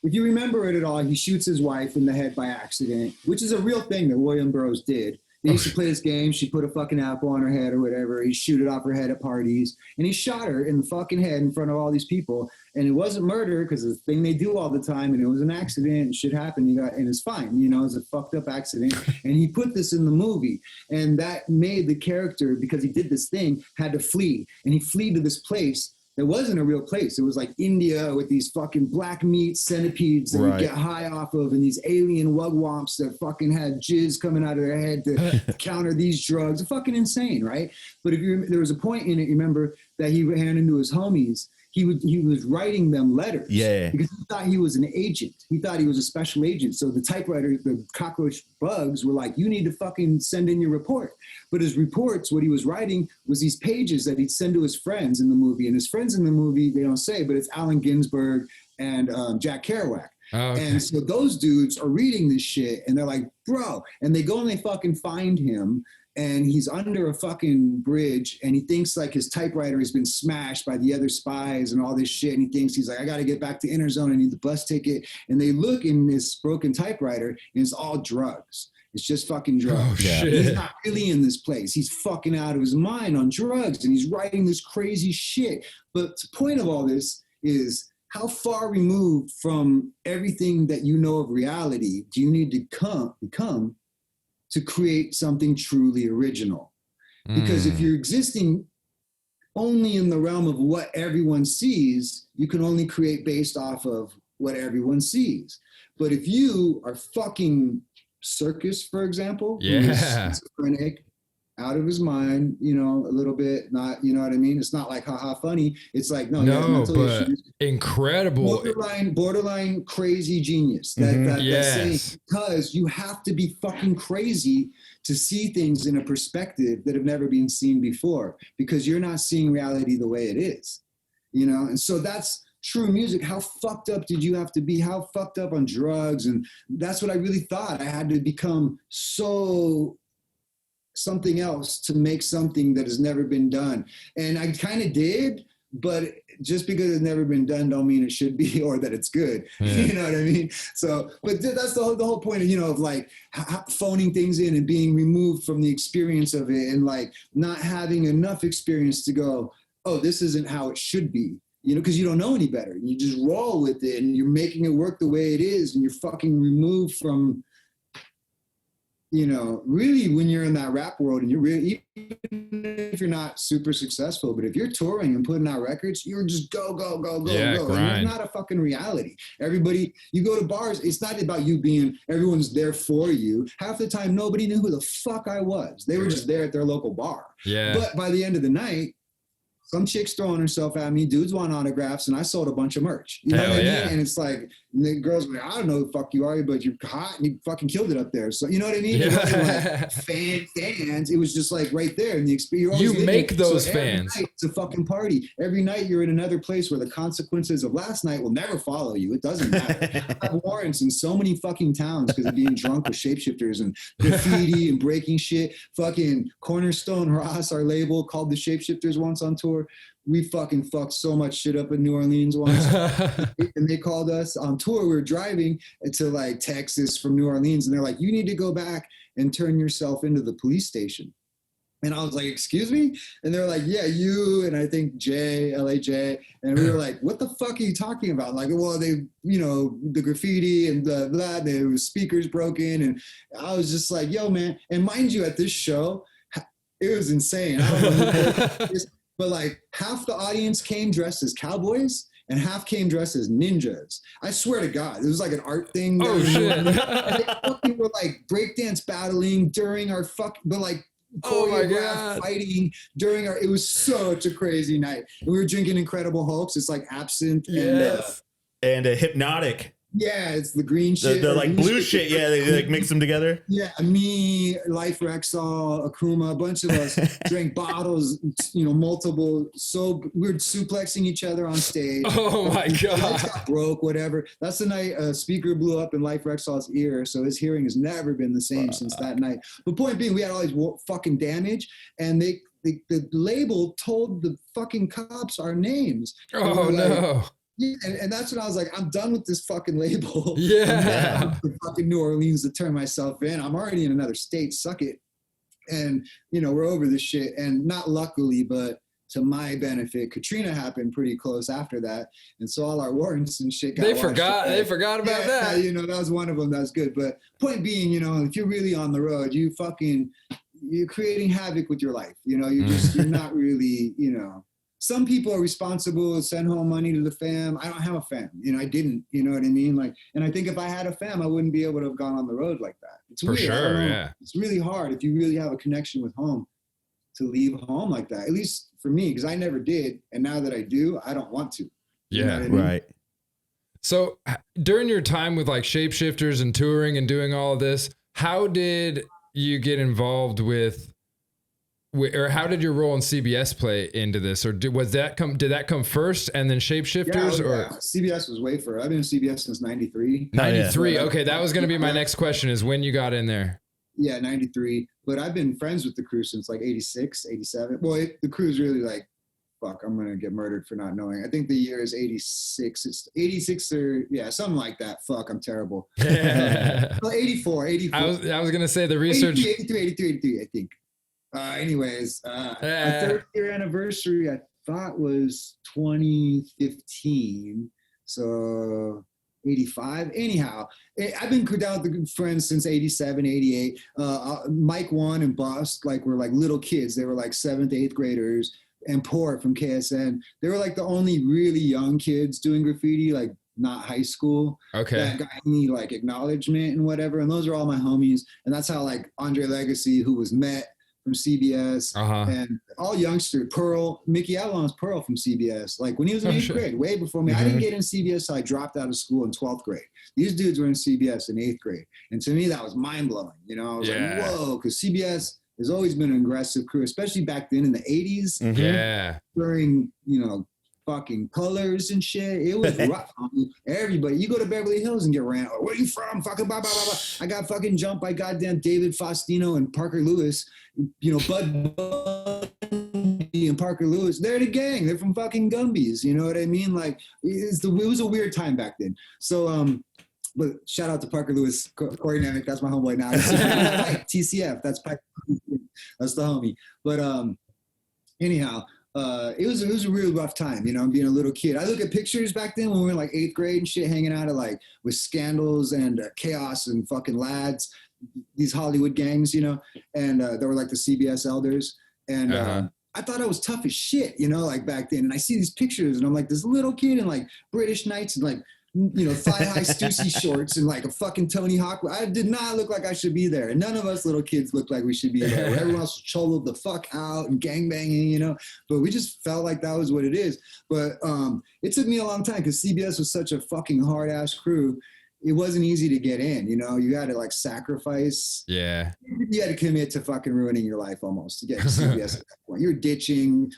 [SPEAKER 5] If you remember it at all, he shoots his wife in the head by accident, which is a real thing that William Burroughs did. They used to play this game. She put a fucking apple on her head or whatever. He shoot it off her head at parties, and he shot her in the fucking head in front of all these people. And it wasn't murder because it's a thing they do all the time, and it was an accident. And shit happened. And it's fine. You know, it's a fucked up accident. And he put this in the movie, and that made the character, because he did this thing, had to flee, and he fled to this place. It wasn't a real place. It was like India with these fucking black meat centipedes that you get high off of, and these alien wugwamps that fucking had jizz coming out of their head to counter these drugs. It's fucking insane, right? But there was a point in it, you remember, that he ran into his homies. He was writing them letters.
[SPEAKER 4] Yeah.
[SPEAKER 5] Because he thought he was an agent. He thought he was a special agent. So the typewriter, the cockroach bugs were like, you need to fucking send in your report. But his reports, what he was writing was these pages that he'd send to his friends in the movie. And his friends in the movie, they don't say, but it's Allen Ginsberg and Jack Kerouac. Oh, okay. And so those dudes are reading this shit and they're like, bro, and they go and they fucking find him. And he's under a fucking bridge, and he thinks like his typewriter has been smashed by the other spies and all this shit. And he thinks, he's like, I got to get back to Interzone. I need the bus ticket. And they look in this broken typewriter, and it's all drugs. It's just fucking drugs. Oh, shit. He's not really in this place. He's fucking out of his mind on drugs, and he's writing this crazy shit. But the point of all this is, how far removed from everything that you know of reality do you need to become to create something truly original? Because if you're existing only in the realm of what everyone sees, you can only create based off of what everyone sees. But if you are fucking Circus, for example, who's schizophrenic, out of his mind, you know, a little bit, not, you know what I mean? It's not like haha funny. It's like, no, mental issues.
[SPEAKER 3] Incredible.
[SPEAKER 5] Borderline crazy genius. That's saying, because you have to be fucking crazy to see things in a perspective that have never been seen before, because you're not seeing reality the way it is, you know? And so that's true music. How fucked up did you have to be? How fucked up on drugs? And that's what I really thought. I had to become so something else to make something that has never been done. And I kind of did, but just because it's never been done don't mean it should be or that it's good. You know what I mean? So, but that's the whole point of, you know, of like phoning things in and being removed from the experience of it, and like not having enough experience to go, oh, this isn't how it should be. You know, because you don't know any better. You just roll with it, and you're making it work the way it is, and you're fucking removed from, you know, really when you're in that rap world, and you're really, even if you're not super successful, but if you're touring and putting out records, you're just go. And it's not a fucking reality. Everybody, you go to bars, it's not about you being, everyone's there for you. Half the time, nobody knew who the fuck I was. They were just there at their local bar. Yeah. But by the end of the night, some chick's throwing herself at me, dudes want autographs, and I sold a bunch of merch. You know what I mean? And it's like, the girls were like, I don't know who the fuck you are, but you're hot and you fucking killed it up there. So, you know what I mean? It wasn't like fans. It was just like right there. And the experience.
[SPEAKER 3] You make those fans.
[SPEAKER 5] Every night, it's a fucking party. Every night you're in another place where the consequences of last night will never follow you. It doesn't matter. I have warrants in so many fucking towns because of being drunk with shapeshifters and graffiti and breaking shit. Fucking Cornerstone Ross, our label, called the Shapeshifters once on tour. We fucking fucked so much shit up in New Orleans once. And they called us on tour. We were driving to like Texas from New Orleans, and they're like, you need to go back and turn yourself into the police station. And I was like, excuse me? And they're like, yeah, you and I think LAJ. And we were like, what the fuck are you talking about? Like, well, they, you know, the graffiti and the blah, there was speakers broken. And I was just like, yo, man. And mind you, at this show, it was insane. I don't know who but like half the audience came dressed as cowboys and half came dressed as ninjas. I swear to God, it was like an art thing.
[SPEAKER 3] Oh shit!
[SPEAKER 5] And they fucking were like breakdance battling during our but like
[SPEAKER 3] Oh my
[SPEAKER 5] choreographed
[SPEAKER 3] God.
[SPEAKER 5] fighting during it was such a crazy night. We were drinking Incredible Hulks. It's like absinthe
[SPEAKER 4] And a Hypnotic.
[SPEAKER 5] yeah, it's the green shit.
[SPEAKER 4] The
[SPEAKER 5] or
[SPEAKER 4] like blue shit. Yeah, they like mix them together.
[SPEAKER 5] Yeah, me, Life Rexall, Akuma, a bunch of us drank bottles, multiple. So we were suplexing each other on stage.
[SPEAKER 3] Oh my
[SPEAKER 5] Legs
[SPEAKER 3] God.
[SPEAKER 5] got broke, whatever. That's the night a speaker blew up in Life Rexall's ear, so his hearing has never been the same since that night. But point being, we had all these fucking damage, and the label told the fucking cops our names.
[SPEAKER 3] Oh no.
[SPEAKER 5] Yeah, and that's when I was like, I'm done with this fucking label.
[SPEAKER 3] Yeah.
[SPEAKER 5] I'm to fucking New Orleans to turn myself in. I'm already in another state. Suck it. And we're over this shit. And not luckily, but to my benefit, Katrina happened pretty close after that, and so all our warrants and shit got
[SPEAKER 3] They
[SPEAKER 5] washed
[SPEAKER 3] forgot.
[SPEAKER 5] away.
[SPEAKER 3] They forgot about that.
[SPEAKER 5] That was one of them. That's good. But point being, if you're really on the road, you're creating havoc with your life. You're not really, Some people are responsible, send home money to the fam. I don't have a fam. I didn't, you know what I mean? Like, and I think if I had a fam, I wouldn't be able to have gone on the road like that. It's
[SPEAKER 3] For
[SPEAKER 5] weird.
[SPEAKER 3] sure, yeah.
[SPEAKER 5] It's really hard if you really have a connection with home to leave home like that. At least for me, because I never did. And now that I do, I don't want to. You know
[SPEAKER 3] Yeah.
[SPEAKER 5] what I mean?
[SPEAKER 4] Right.
[SPEAKER 3] So during your time with like Shapeshifters and touring and doing all of this, how did you get involved with, or how did your role in CBS play into this? Or did that come first and then Shapeshifters?
[SPEAKER 5] CBS was way for. I've been in CBS since 93.
[SPEAKER 3] 93.
[SPEAKER 5] Yeah.
[SPEAKER 3] Okay, that was going to be my next question, is when you got in there.
[SPEAKER 5] Yeah, 93. But I've been friends with the crew since like 86, 87. Well, the crew's really like, fuck, I'm going to get murdered for not knowing. I think the year is 86. It's 86 or, yeah, something like that. Fuck, I'm terrible. Well, 84. I
[SPEAKER 3] was going to say the research.
[SPEAKER 5] 83, I think. Anyways, our third year anniversary, I thought was 2015. So 85. Anyhow, I've been down with friends since 87, 88. Mike One and Bust were like little kids. They were like 7th, 8th graders. And Port from KSN. They were like the only really young kids doing graffiti, like not high school.
[SPEAKER 3] Okay.
[SPEAKER 5] That got any like acknowledgement and whatever. And those are all my homies. And that's how like Andre Legacy, who was Met from CBS, and all youngsters, Pearl, Mickey Avalon's Pearl from CBS. Like when he was in 8th grade, way before me. I didn't get in CBS till I dropped out of school in 12th grade. These dudes were in CBS in 8th grade. And to me, that was mind blowing. I was like, whoa, because CBS has always been an aggressive crew, especially back then in the 80s.
[SPEAKER 4] Mm-hmm.
[SPEAKER 3] Yeah.
[SPEAKER 5] During, fucking colors and shit. It was rough. Everybody, you go to Beverly Hills and get ran. Where you from? Fucking blah, blah, blah, blah. I got fucking jumped by goddamn David Faustino and Parker Lewis. Bud Bundy and Parker Lewis. They're the gang. They're from fucking Gumbies. You know what I mean? Like, it was a weird time back then. So, but shout out to Parker Lewis, Corey Nemec. That's my homeboy now. TCF. That's the homie. But anyhow, it was a real rough time, being a little kid. I look at pictures back then when we were in like 8th grade and shit, hanging out at with Scandals and Chaos and fucking Lads, these Hollywood gangs, and they were like the CBS elders. And I thought I was tough as shit, back then. And I see these pictures and I'm like this little kid in like British Knights and thigh-high Stussy shorts and like a fucking Tony Hawk. I did not look like I should be there. And none of us little kids looked like we should be there. Everyone else choloed the fuck out and gangbanging, But we just felt like that was what it is. But it took me a long time because CBS was such a fucking hard-ass crew. It wasn't easy to get in, you had to sacrifice.
[SPEAKER 3] Yeah.
[SPEAKER 5] You had to commit to fucking ruining your life almost to get to CBS at that point. You were ditching,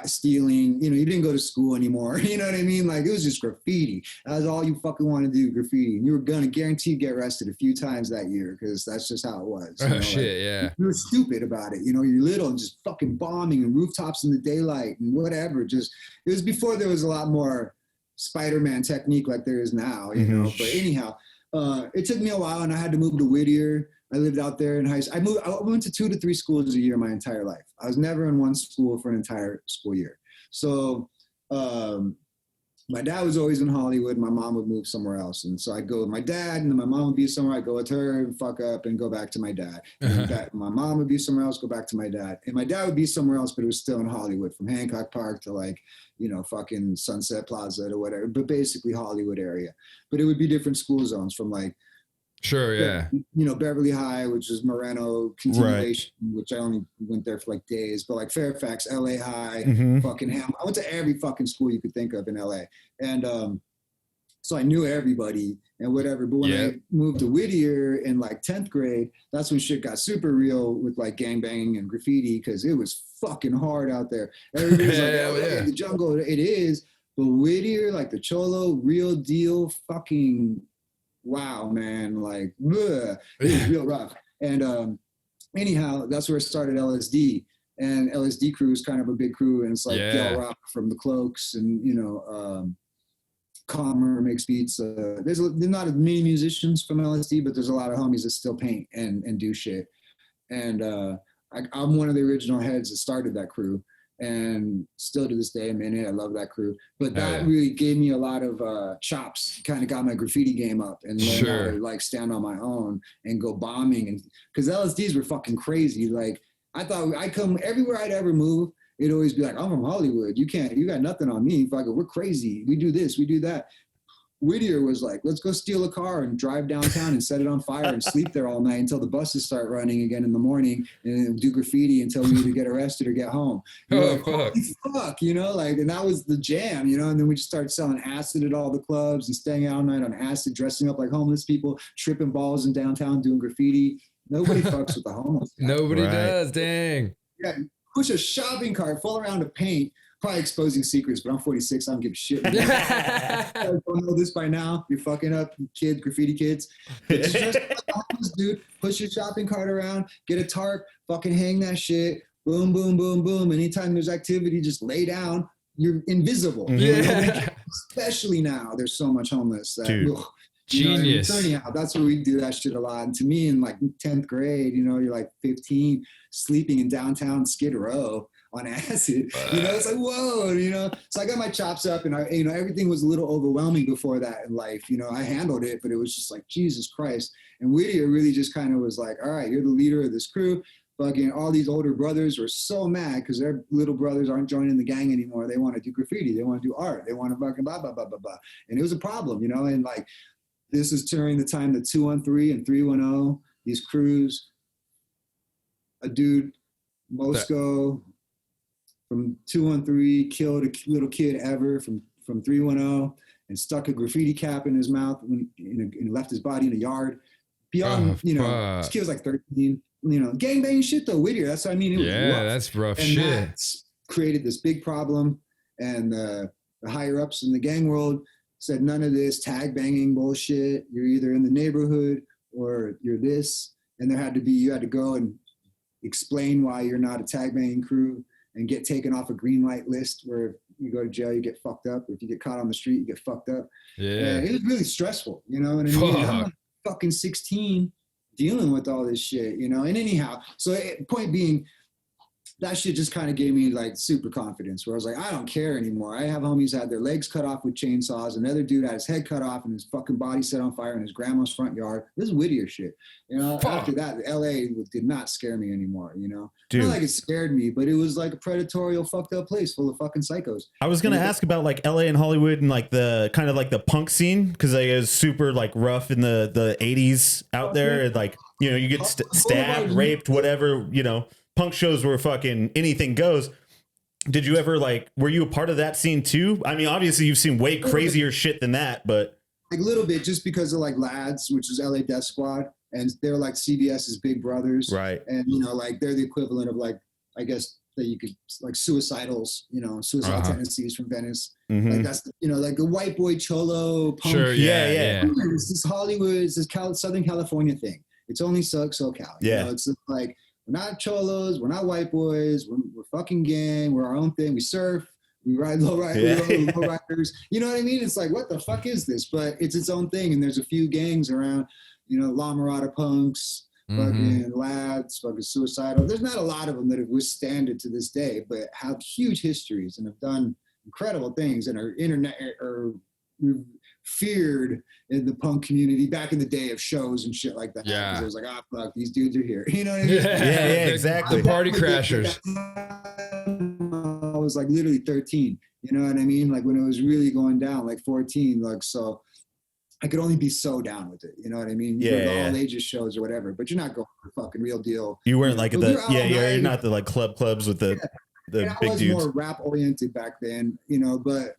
[SPEAKER 5] stealing, you didn't go to school anymore. You know what I mean? Like it was just graffiti. That was all you fucking wanted to do, graffiti. And you were gonna guarantee get arrested a few times that year because that's just how it was.
[SPEAKER 3] Yeah.
[SPEAKER 5] You were stupid about it. You're little and just fucking bombing and rooftops in the daylight and whatever. It was before there was a lot more Spider-Man technique like there is now, But anyhow, it took me a while and I had to move to Whittier. I lived out there in high school. I went to 2 to 3 schools a year my entire life. I was never in one school for an entire school year. So my dad was always in Hollywood. My mom would move somewhere else. And so I'd go with my dad and then my mom would be somewhere. I'd go with her and fuck up and go back to my dad. And my mom would be somewhere else, go back to my dad. And my dad would be somewhere else, but it was still in Hollywood, from Hancock Park to fucking Sunset Plaza or whatever, but basically Hollywood area. But it would be different school zones from
[SPEAKER 3] Sure, yeah.
[SPEAKER 5] You know, Beverly High, which is Moreno continuation, which I only went there for like days, but like Fairfax, LA High, fucking Ham. I went to every fucking school you could think of in LA. And so I knew everybody and whatever. But when I moved to Whittier in like 10th grade, that's when shit got super real with like gangbanging and graffiti, because it was fucking hard out there. Everybody's like, oh, the jungle. It is. But Whittier, like the Cholo, real deal, fucking wow, man. Like, bleh, it was real rough. And anyhow, that's where it started LSD. And LSD crew is kind of a big crew. And it's like Del Rock from the Cloaks and, you know, Calmer makes beats. There's not as many musicians from LSD, but there's a lot of homies that still paint and do shit. And I'm one of the original heads that started that crew, and still to this day I'm in it. I love that crew. But that really gave me a lot of chops. Kind of got my graffiti game up and learned how to like stand on my own and go bombing. And because LSDs were fucking crazy. Like I thought I come everywhere I'd ever move. It'd always be like, I'm from Hollywood. You got nothing on me. Fucking, we're crazy. We do this, we do that. Whittier was like, let's go steal a car and drive downtown and set it on fire and sleep there all night until the buses start running again in the morning, and do graffiti until we either get arrested or get home. Fuck, you know, like, and that was the jam, you know, and then we just started selling acid at all the clubs and staying out all night on acid, dressing up like homeless people, tripping balls in downtown, doing graffiti. Nobody fucks with the homeless guys. Nobody
[SPEAKER 3] does, dang.
[SPEAKER 5] Yeah. Push a shopping cart full around of paint, probably exposing secrets, but I'm 46. I don't give a shit. I don't know this by now. You're fucking up, kids, graffiti kids. It's just dude. Push your shopping cart around, get a tarp, fucking hang that shit. Boom, boom, boom, boom. Anytime there's activity, just lay down. You're invisible.
[SPEAKER 3] Yeah.
[SPEAKER 5] Especially now, there's so much homeless.
[SPEAKER 4] Dude.
[SPEAKER 3] Genius.
[SPEAKER 5] So anyhow, that's where we do that shit a lot. And to me, in like 10th grade, you know, you're like 15, sleeping in downtown Skid Row on acid. You know, it's like, whoa, you know. So I got my chops up, and you know, everything was a little overwhelming before that in life. You know, I handled it, but it was just like, Jesus Christ. And Whittier really just kind of was like, all right, you're the leader of this crew. Fucking all these older brothers were so mad because their little brothers aren't joining the gang anymore. They want to do graffiti. They want to do art. They want to fucking blah, blah, blah, blah, blah. And it was a problem, you know, and like, this is during the time that 213 and 310, these crews, a dude, Moscow from 213 killed a little kid ever from 310 and stuck a graffiti cap in his mouth and left his body in a yard. Beyond, you know, this kid was like 13, you know, gangbang shit though, Whittier. That's what I mean. It was rough.
[SPEAKER 3] That's rough
[SPEAKER 5] and
[SPEAKER 3] shit.
[SPEAKER 5] That's created this big problem, and the higher ups in the gang world said none of this tag banging bullshit. You're either in the neighborhood or you're this. And you had to go and explain why you're not a tag banging crew and get taken off a green light list where if you go to jail, you get fucked up. If you get caught on the street, you get fucked up.
[SPEAKER 3] Yeah.
[SPEAKER 5] And it was really stressful, you know what I mean? I'm like fucking 16 dealing with all this shit, you know? And anyhow, so point being, that shit just kind of gave me like super confidence where I was like, I don't care anymore. I have homies had their legs cut off with chainsaws. Another dude had his head cut off and his fucking body set on fire in his grandma's front yard. This is Whittier shit. You know, after that, LA did not scare me anymore, you know? Dude. Not like it scared me, but it was like a predatory, fucked up place full of fucking psychos.
[SPEAKER 4] I was going to ask about like LA and Hollywood and like the kind of like the punk scene, because like, it was super like rough in the 80s out there. And like, you know, you get stabbed, raped, whatever, you know. Punk shows were fucking anything goes. Did you ever like, were you a part of that scene too? I mean, obviously you've seen way crazier shit than that, but.
[SPEAKER 5] Like a little bit, just because of like Lads, which is LA Death Squad. And they're like CBS's big brothers.
[SPEAKER 4] Right.
[SPEAKER 5] And, you know, like they're the equivalent of like, I guess that you could like Suicidals, you know, Suicidal Tendencies from Venice. Mm-hmm. Like that's, you know, like the white boy cholo punk.
[SPEAKER 3] Sure, yeah.
[SPEAKER 5] It's this Hollywood, it's this Southern California thing. It's only SoCal. You know, it's like, we're not cholos. We're not white boys. We're fucking gang. We're our own thing. We surf. We ride low riders. You know what I mean? It's like, what the fuck is this? But it's its own thing. And there's a few gangs around, you know, La Mirada punks, fucking Lads, fucking Suicidal. There's not a lot of them that have withstood it to this day, but have huge histories and have done incredible things and are feared in the punk community back in the day of shows and shit like that.
[SPEAKER 3] Yeah.
[SPEAKER 5] It was like, fuck, these dudes are here. You know what I mean?
[SPEAKER 4] Yeah, exactly.
[SPEAKER 3] The party crashers.
[SPEAKER 5] I was like literally 13. You know what I mean? Like when it was really going down, like 14. Like, so I could only be so down with it. You know what I mean? You go to the all ages shows or whatever, but you're not going for fucking Real Deal.
[SPEAKER 4] You weren't like
[SPEAKER 5] But
[SPEAKER 4] the
[SPEAKER 5] we were out all
[SPEAKER 4] you're
[SPEAKER 5] night.
[SPEAKER 4] not the like clubs with the
[SPEAKER 5] And I
[SPEAKER 4] big
[SPEAKER 5] was
[SPEAKER 4] dudes.
[SPEAKER 5] more rap oriented back then, you know, but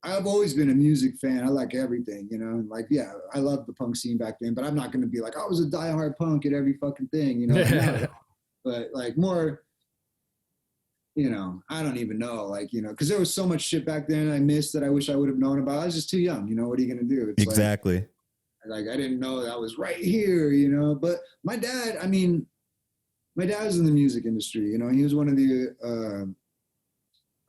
[SPEAKER 5] I've always been a music fan. I like everything, you know, like, yeah, I loved the punk scene back then, but I'm not going to be like, I was a diehard punk at every fucking thing, you know, like, but like more, you know, I don't even know, like, you know, because there was so much shit back then I missed that I wish I would have known about. I was just too young, you know, what are you going to do? It's
[SPEAKER 4] exactly.
[SPEAKER 5] Like I didn't know that I was right here, you know, but my dad was in the music industry, you know, he was one of the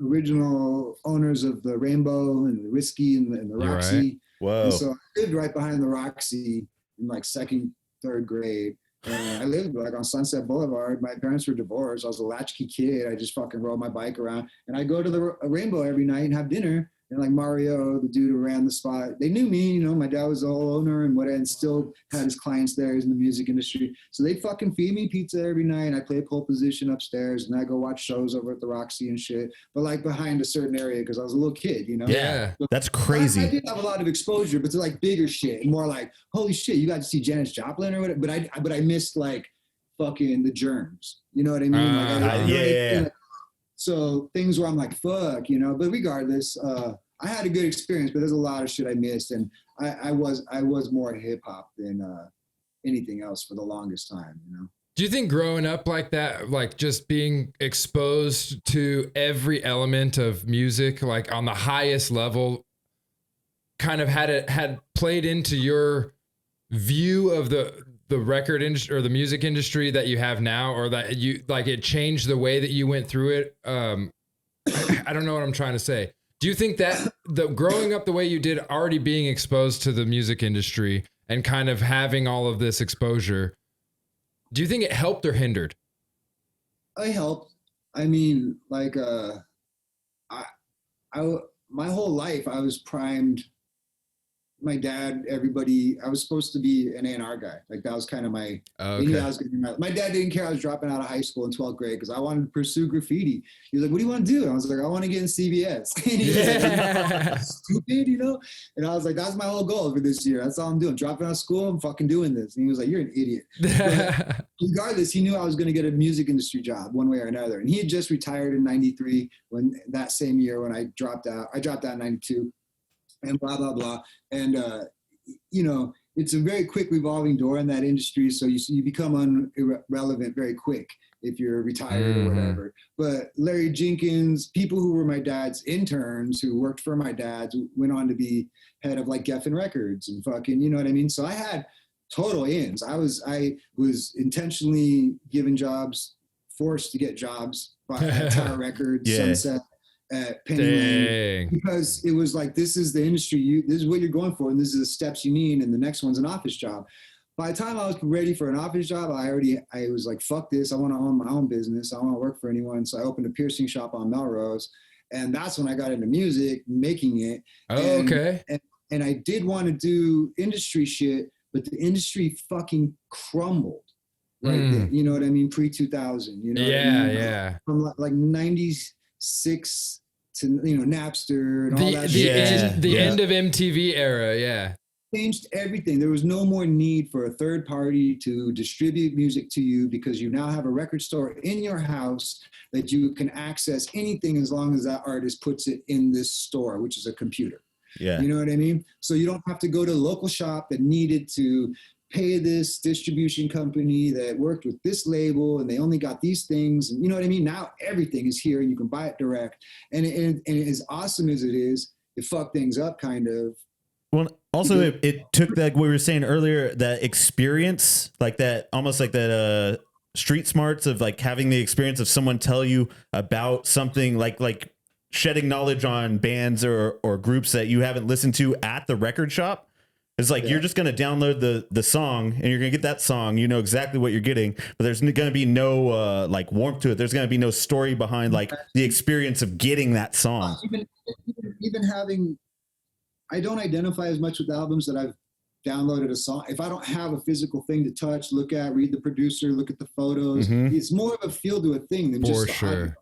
[SPEAKER 5] original owners of the Rainbow and the Whiskey and the Roxy.
[SPEAKER 4] Right. Whoa.
[SPEAKER 5] And so I lived right behind the Roxy in like second, third grade. And I lived like on Sunset Boulevard. My parents were divorced. I was a latchkey kid. I just fucking rode my bike around. And I go to the Rainbow every night and have dinner. And like Mario, the dude who ran the spot, they knew me, you know, my dad was the whole owner and still had his clients there. He's in the music industry. So they fucking feed me pizza every night. I play pole position upstairs and I go watch shows over at the Roxy and shit, but like behind a certain area because I was a little kid, you know?
[SPEAKER 3] Yeah.
[SPEAKER 5] But
[SPEAKER 4] that's crazy.
[SPEAKER 5] I did have a lot of exposure, but to like bigger shit and more like, holy shit, you got to see Janis Joplin or whatever. But I missed like fucking the Germs. You know what I mean?
[SPEAKER 4] Yeah.
[SPEAKER 5] So things where I'm like, fuck, you know, but regardless, I had a good experience, but there's a lot of shit I missed. And I was more hip hop than anything else for the longest time, you know?
[SPEAKER 3] Do you think growing up like that, like just being exposed to every element of music, like on the highest level, kind of had played into your view of the record industry or the music industry that you have now, or that you like it changed the way that you went through it? I don't know what I'm trying to say. Do you think that the growing up the way you did, already being exposed to the music industry and kind of having all of this exposure, do you think it helped or hindered?
[SPEAKER 5] I helped. I mean, like, my whole life I was primed. My dad, everybody, I was supposed to be an A&R guy. Like that was kind of my,
[SPEAKER 3] Okay.
[SPEAKER 5] knew I was gonna be my dad didn't care I was dropping out of high school in 12th grade because I wanted to pursue graffiti. He was like, what do you want to do? And I was like, I want to get in CBS. And he was like, stupid, you know? And I was like, that's my whole goal for this year. That's all I'm doing. Dropping out of school, I'm fucking doing this. And he was like, you're an idiot. But regardless, he knew I was going to get a music industry job one way or another. And he had just retired in 93 when that same year when I dropped out. I dropped out in 92. And blah, blah, blah. And, you know, it's a very quick revolving door in that industry. So you become irrelevant very quick if you're retired or whatever. But Larry Jenkins, people who were my dad's interns who worked for my dad went on to be head of like Geffen Records and fucking, you know what I mean? So I had total ins. I was intentionally given jobs, forced to get jobs by Tower Records, Sunset, at Penny Lane, because it was like, this is the industry, this is what you're going for, and this is the steps you need, and the next one's an office job. By the time I was ready for an office job, I was like, fuck this, I want to own my own business, I don't want to work for anyone. So I opened a piercing shop on Melrose, and that's when I got into music, making it. And I did want to do industry shit, but the industry fucking crumbled right there. You know what I mean? Pre-2000, you know what I mean?
[SPEAKER 3] Yeah.
[SPEAKER 5] From like 96 to, you know, Napster and all that shit.
[SPEAKER 3] The end of MTV era,
[SPEAKER 5] changed everything. There was no more need for a third party to distribute music to you because you now have a record store in your house that you can access anything as long as that artist puts it in this store, which is a computer.
[SPEAKER 4] Yeah.
[SPEAKER 5] You know what I mean? So you don't have to go to a local shop that needed to pay this distribution company that worked with this label and they only got these things. And you know what I mean? Now everything is here and you can buy it direct. And as awesome as it is, it fucked things up kind of.
[SPEAKER 4] Well, also it took that, what we were saying earlier, that experience, like that, almost like that street smarts of like having the experience of someone tell you about something, like shedding knowledge on bands or groups that you haven't listened to at the record shop. It's like, you're just going to download the song and you're going to get that song. You know exactly what you're getting, but there's going to be no like warmth to it. There's going to be no story behind like the experience of getting that song.
[SPEAKER 5] Even having, I don't identify as much with albums that I've downloaded a song. If I don't have a physical thing to touch, look at, read the producer, look at the photos, it's more of a feel to a thing than just the audio.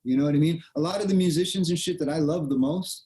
[SPEAKER 5] You know what I mean? A lot of the musicians and shit that I love the most,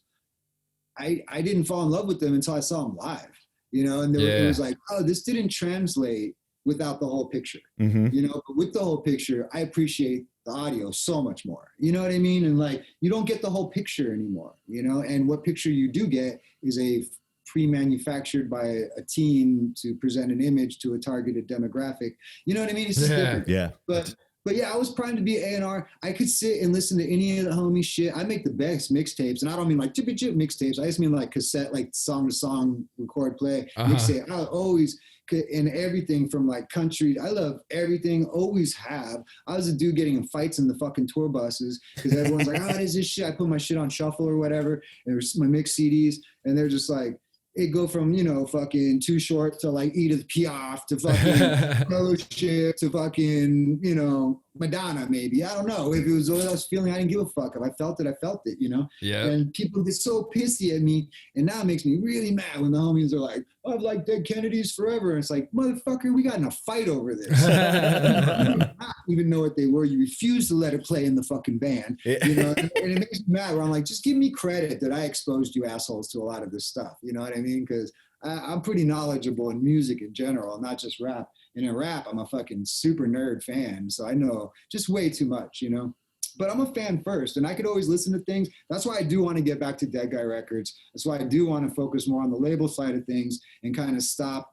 [SPEAKER 5] I didn't fall in love with them until I saw them live. you know, and
[SPEAKER 3] Yeah.
[SPEAKER 5] it was like, oh, this didn't translate without the whole picture,
[SPEAKER 4] Mhm.
[SPEAKER 5] you know, but with the whole picture, I appreciate the audio so much more, you know what I mean? And like, you don't get the whole picture anymore, you know, and what picture you do get is a pre-manufactured by a team to present an image to a targeted demographic. You know what I mean? It's just different.
[SPEAKER 4] Yeah.
[SPEAKER 5] But yeah, I was primed to be A&R. I could sit and listen to any of the homie shit. I make the best mixtapes, and I don't mean like chip mixtapes. I just mean like cassette, like song to song, record, play, mixtape. I always, and everything from like country. I love everything. Always have. I was a dude getting in fights in the fucking tour buses because everyone's like, "Oh, what is this shit?" I put my shit on shuffle or whatever, and there's my mix CDs, and they're just like, it go from, you know, fucking Too Short to like Edith Piaf to fucking Fellowship to fucking, you know, Madonna maybe. I don't know. If it was what I was feeling, I didn't give a fuck. If I felt it, you know?
[SPEAKER 3] Yeah.
[SPEAKER 5] And people get so pissy at me. And now it makes me really mad when the homies are like, oh, I've liked Dead Kennedys forever. And it's like, motherfucker, we got in a fight over this. You did not even know what they were. You refused to let it play in the fucking band. You know? And it makes me mad where I'm like, just give me credit that I exposed you assholes to a lot of this stuff. You know what I mean? Because I'm pretty knowledgeable in music in general, not just rap. And in rap, I'm a fucking super nerd fan. So I know just way too much, you know? But I'm a fan first, and I could always listen to things. That's why I do want to get back to Dead Guy Records. That's why I do want to focus more on the label side of things and kind of stop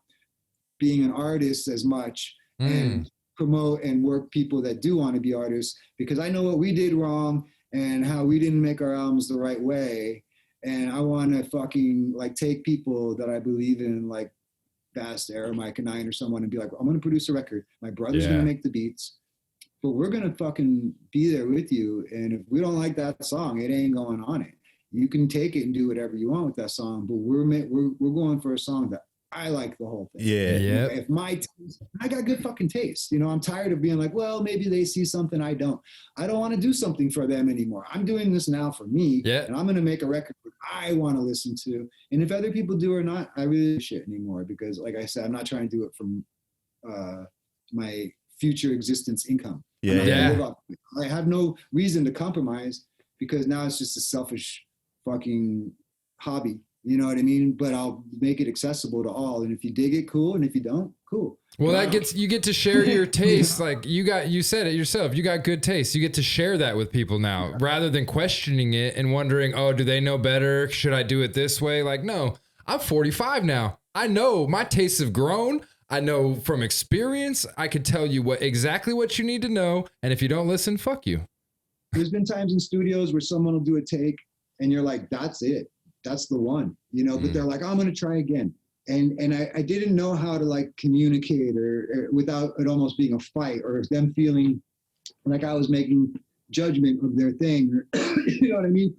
[SPEAKER 5] being an artist as much and promote and work people that do want to be artists, because I know what we did wrong and how we didn't make our albums the right way. And I want to fucking like take people that I believe in, like Vast, Arrow, Mike and Nine or someone, and be like, I'm going to produce a record. My brother's going to make the beats, but we're going to fucking be there with you. And if we don't like that song, it ain't going on it. You can take it and do whatever you want with that song, but we're going for a song that I like the whole thing.
[SPEAKER 4] Yeah.
[SPEAKER 3] Yeah.
[SPEAKER 5] If I got good fucking taste, you know, I'm tired of being like, well, maybe they see something I don't. I don't want to do something for them anymore. I'm doing this now for me, and I'm going to make a record that I want to listen to. And if other people do or not, I really shit anymore, because like I said, I'm not trying to do it from my future existence income. I have no reason to compromise, because now it's just a selfish fucking hobby. You know what I mean? But I'll make it accessible to all. And if you dig it, cool. And if you don't, cool.
[SPEAKER 3] Well, you get to share your taste. Like you said it yourself, you got good taste. You get to share that with people now, rather than questioning it and wondering, oh, do they know better? Should I do it this way? Like, no, I'm 45 now. I know my tastes have grown. I know from experience, I could tell you exactly what you need to know. And if you don't listen, fuck you.
[SPEAKER 5] There's been times in studios where someone will do a take and you're like, that's it. That's the one, you know, but they're like, oh, I'm going to try again. And I didn't know how to like communicate or without it almost being a fight, or them feeling like I was making judgment of their thing. Or, you know what I mean?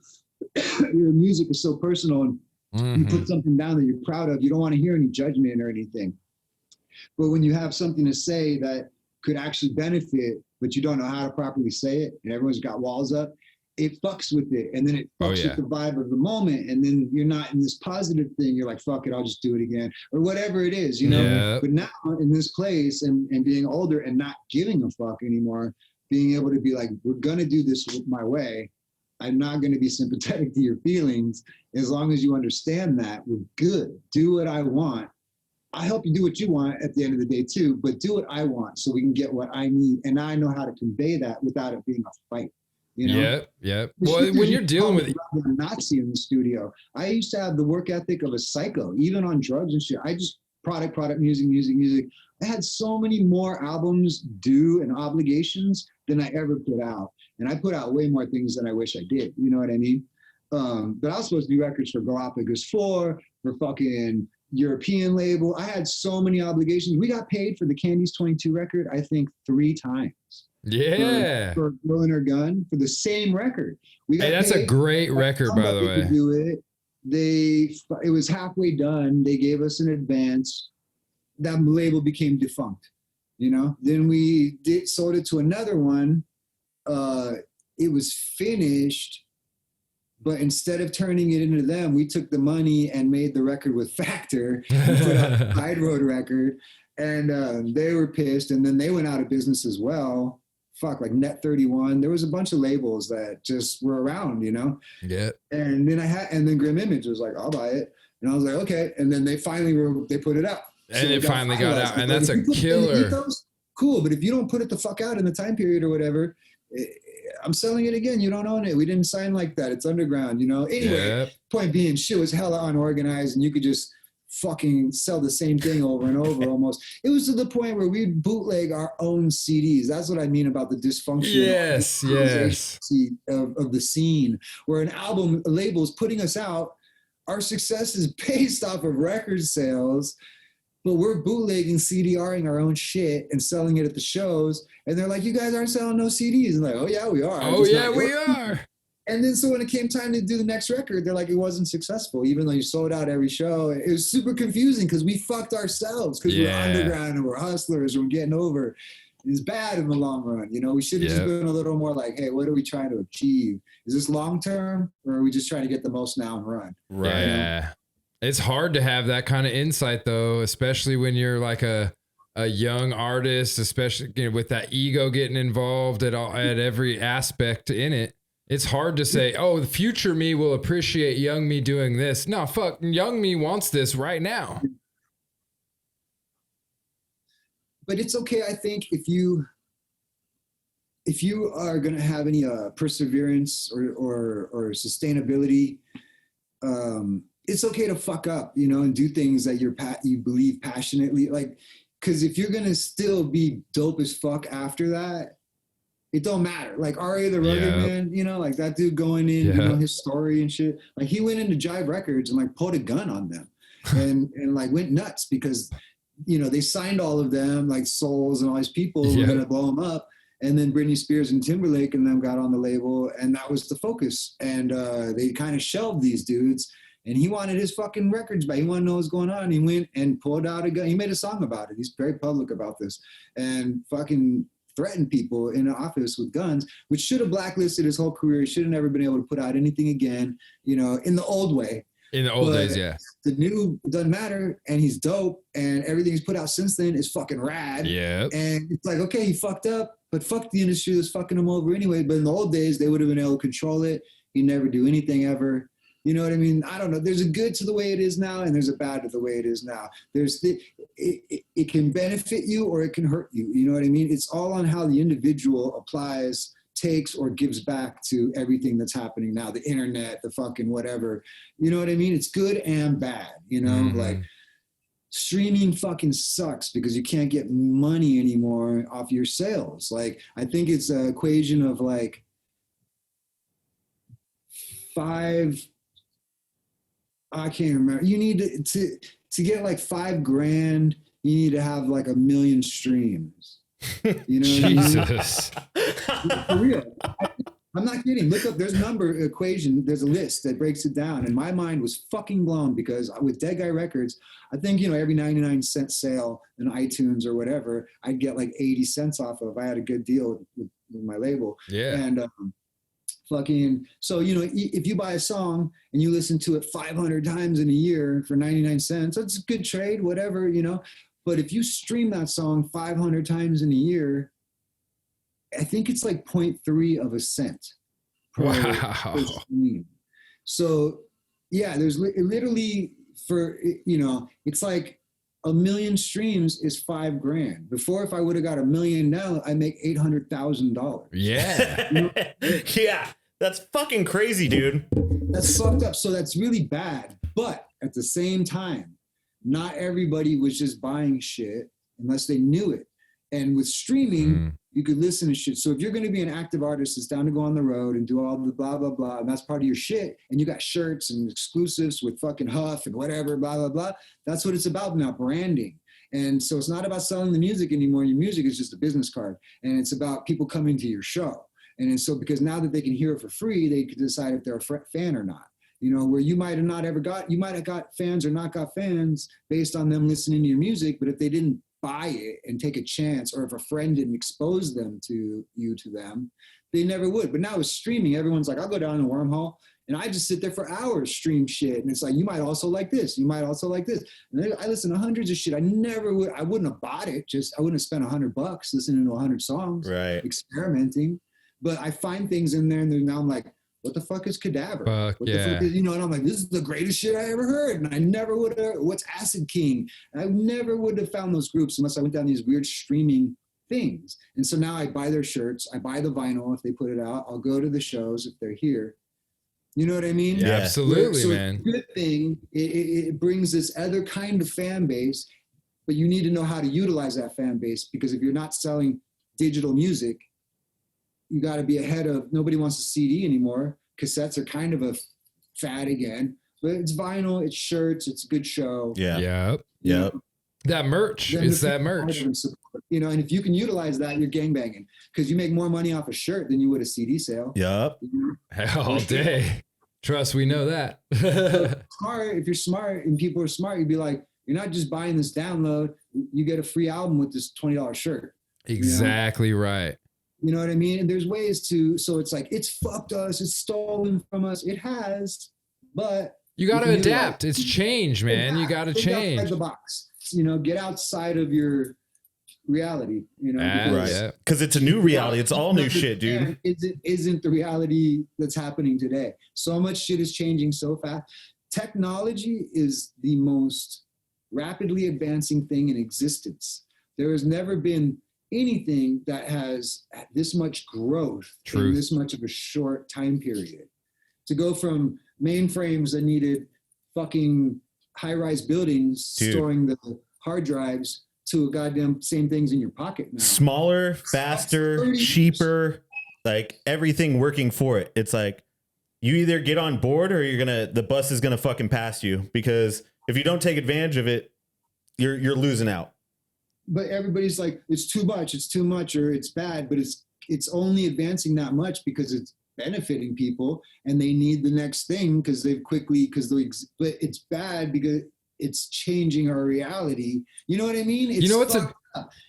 [SPEAKER 5] Your music is so personal, and you put something down that you're proud of. You don't want to hear any judgment or anything. But when you have something to say that could actually benefit, but you don't know how to properly say it, and everyone's got walls up, it fucks with it, and then it fucks with the vibe of the moment, and then you're not in this positive thing. You're like, fuck it, I'll just do it again, or whatever it is, you know?
[SPEAKER 3] Yeah.
[SPEAKER 5] But now in this place and being older and not giving a fuck anymore, being able to be like, we're going to do this my way. I'm not going to be sympathetic to your feelings. As long as you understand that, we're good. Do what I want. I help you do what you want at the end of the day too, but do what I want so we can get what I need. And now I know how to convey that without it being a fight. You know?
[SPEAKER 3] Yeah. Well, when you're dealing with
[SPEAKER 5] a Nazi in the studio, I used to have the work ethic of a psycho, even on drugs and shit. I just product, music. I had so many more albums due and obligations than I ever put out. And I put out way more things than I wish I did. You know what I mean? But I was supposed to do records for Galapagos 4, for fucking European label. I had so many obligations. We got paid for the Candies 22 record, I think 3 times.
[SPEAKER 3] Yeah.
[SPEAKER 5] For Girl and Her Gun, for the same record.
[SPEAKER 3] That's a great record, by the way.
[SPEAKER 5] To do it. It was halfway done. They gave us an advance. That label became defunct. You know. Then we sold it to another one. It was finished, but instead of turning it into them, we took the money and made the record with Factor and put out a Side Road record. And they were pissed, and then they went out of business as well like Net 31. There was a bunch of labels that just were around, you know?
[SPEAKER 3] Yeah.
[SPEAKER 5] And then Grim Image was like, I'll buy it. And I was like, okay. And then they finally they put it out.
[SPEAKER 3] And it finally got out. And that's a killer.
[SPEAKER 5] Cool. But if you don't put it the fuck out in the time period or whatever, I'm selling it again. You don't own it. We didn't sign like that. It's underground, you know? Anyway, point being, shit was hella unorganized and you could just fucking sell the same thing over and over almost. It was to the point where we'd bootleg our own CDs. That's what I mean about the dysfunction of the scene, where an album label is putting us out. Our success is based off of record sales, but we're bootlegging, CDRing our own shit and selling it at the shows. And they're like, you guys aren't selling no CDs. And like, oh yeah, we are.
[SPEAKER 3] Oh yeah, we are.
[SPEAKER 5] And then so when it came time to do the next record, they're like, it wasn't successful, even though you sold out every show. It was super confusing because we fucked ourselves because we're underground and we're hustlers and we're getting over. It's bad in the long run. You know, we should have just been a little more like, hey, what are we trying to achieve? Is this long-term or are we just trying to get the most now and run?
[SPEAKER 3] Right. You know? It's hard to have that kind of insight though, especially when you're like a young artist, especially, you know, with that ego getting involved at every aspect in it. It's hard to say, oh, the future me will appreciate young me doing this. No, fuck, young me wants this right now.
[SPEAKER 5] But it's okay, I think, if you are going to have any perseverance or sustainability, it's okay to fuck up, you know, and do things that you believe passionately. Like, because if you're going to still be dope as fuck after that, it don't matter. Like R.A. the Rugged Man, you know, like that dude going in, you know, his story and shit. Like he went into Jive Records and like pulled a gun on them and like went nuts because, you know, they signed all of them, like Souls and all these people were going to blow them up. And then Britney Spears and Timberlake and them got on the label and that was the focus. And they kind of shelved these dudes and he wanted his fucking records back. He wanted to know what's going on. He went and pulled out a gun. He made a song about it. He's very public about this and fucking threatened people in an office with guns, which should have blacklisted his whole career. He should have never been able to put out anything again, you know, in the old way.
[SPEAKER 3] In the old days, yeah.
[SPEAKER 5] The new doesn't matter, and he's dope, and everything he's put out since then is fucking rad.
[SPEAKER 3] Yeah.
[SPEAKER 5] And it's like, okay, he fucked up, but fuck the industry that's fucking him over anyway. But in the old days, they would have been able to control it. He'd never do anything ever. You know what I mean? I don't know. There's a good to the way it is now, and there's a bad to the way it is now. It can benefit you or it can hurt you. You know what I mean? It's all on how the individual applies, takes, or gives back to everything that's happening now. The internet, the fucking whatever. You know what I mean? It's good and bad. You know, like streaming fucking sucks because you can't get money anymore off your sales. Like I think it's an equation of like I can't remember. You need to get like $5,000. You need to have like 1 million streams. You know,
[SPEAKER 3] Jesus,
[SPEAKER 5] for real. I'm not kidding. Look up. There's a number equation. There's a list that breaks it down, and my mind was fucking blown because with Dead Guy Records, I think every 99-cent sale in iTunes or whatever, I'd get like 80 cents off of. I had a good deal with my label.
[SPEAKER 3] Yeah.
[SPEAKER 5] And so if you buy a song and you listen to it 500 times in a year for 99 cents, that's a good trade, whatever, but if you stream that song 500 times in a year, I think it's like 0.3 of a cent per stream. So yeah, there's literally it's like 1 million streams is $5,000. Before, if I would have got 1 million now, I make $800,000.
[SPEAKER 3] Yeah.
[SPEAKER 4] Yeah. That's fucking crazy, dude.
[SPEAKER 5] That's fucked up. So that's really bad. But at the same time, not everybody was just buying shit unless they knew it. And with streaming, you could listen to shit. So if you're going to be an active artist that's down to go on the road and do all the blah, blah, blah, and that's part of your shit, and you got shirts and exclusives with fucking Huff and whatever, blah, blah, blah, that's what it's about now, branding. And so it's not about selling the music anymore. Your music is just a business card. And it's about people coming to your show. And so because now that they can hear it for free, they can decide if they're a fan or not. Where you might have got fans or not got fans based on them listening to your music, but if they didn't buy it and take a chance, or if a friend didn't expose them to them, they never would. But now with streaming, everyone's like, I'll go down the wormhole. And I just sit there for hours, stream shit. And it's like, you might also like this. You might also like this. And I listen to hundreds of shit. I wouldn't have bought it. I wouldn't have spent $100 listening to 100 songs,
[SPEAKER 4] Right.
[SPEAKER 5] experimenting. But I find things in there and then now I'm like, what the fuck is Cadaver?
[SPEAKER 3] Fuck
[SPEAKER 5] What
[SPEAKER 3] yeah.
[SPEAKER 5] the fuck is, and I'm like, this is the greatest shit I ever heard. And I never would have, what's Acid King? And I never would have found those groups unless I went down these weird streaming things. And so now I buy their shirts. I buy the vinyl if they put it out. I'll go to the shows if they're here. You know what I mean?
[SPEAKER 3] Yeah, absolutely,
[SPEAKER 5] so
[SPEAKER 3] man.
[SPEAKER 5] It's a good thing. It brings this other kind of fan base, but you need to know how to utilize that fan base, because if you're not selling digital music, you got to be ahead of, nobody wants a CD anymore. Cassettes are kind of a fad again, but it's vinyl, it's shirts, it's a good show.
[SPEAKER 4] Yeah.
[SPEAKER 3] Yep.
[SPEAKER 4] Yep.
[SPEAKER 3] That merch.
[SPEAKER 5] Then
[SPEAKER 3] It's
[SPEAKER 5] the
[SPEAKER 3] that
[SPEAKER 5] people
[SPEAKER 3] merch.
[SPEAKER 5] are support, and if you can utilize that, you're gangbanging, because you make more money off a shirt than you would a CD sale.
[SPEAKER 4] Yep.
[SPEAKER 3] All day. Trust, we know that.
[SPEAKER 5] If you're smart and people are smart, you'd be like, you're not just buying this download, you get a free album with this $20 shirt.
[SPEAKER 3] Exactly right.
[SPEAKER 5] You know what I mean? And there's ways to, so it's like, it's fucked us, it's stolen from us. It has, but
[SPEAKER 3] You got to
[SPEAKER 5] can
[SPEAKER 3] adapt.
[SPEAKER 5] utilize it.
[SPEAKER 3] It's change, man. You got to
[SPEAKER 5] Think
[SPEAKER 3] change.
[SPEAKER 5] outside the box. Get outside of your reality.
[SPEAKER 4] Right.
[SPEAKER 3] Yeah.
[SPEAKER 4] Because it's a new reality. It's all new shit, dude.
[SPEAKER 5] Isn't the reality that's happening today. So much shit is changing so fast. Technology is the most rapidly advancing thing in existence. There has never been anything that has this much growth in this much of a short time period. To go from mainframes that needed fucking high-rise buildings storing the hard drives to a goddamn same things in your pocket now.
[SPEAKER 4] Smaller, faster, cheaper, like everything working for it. It's like you either get on board or the bus is gonna fucking pass you, because if you don't take advantage of it, you're losing out.
[SPEAKER 5] But everybody's like, it's too much, or it's bad, but it's only advancing that much because it's benefiting people and they need the next thing but it's bad because it's changing our reality. You know what I mean? It's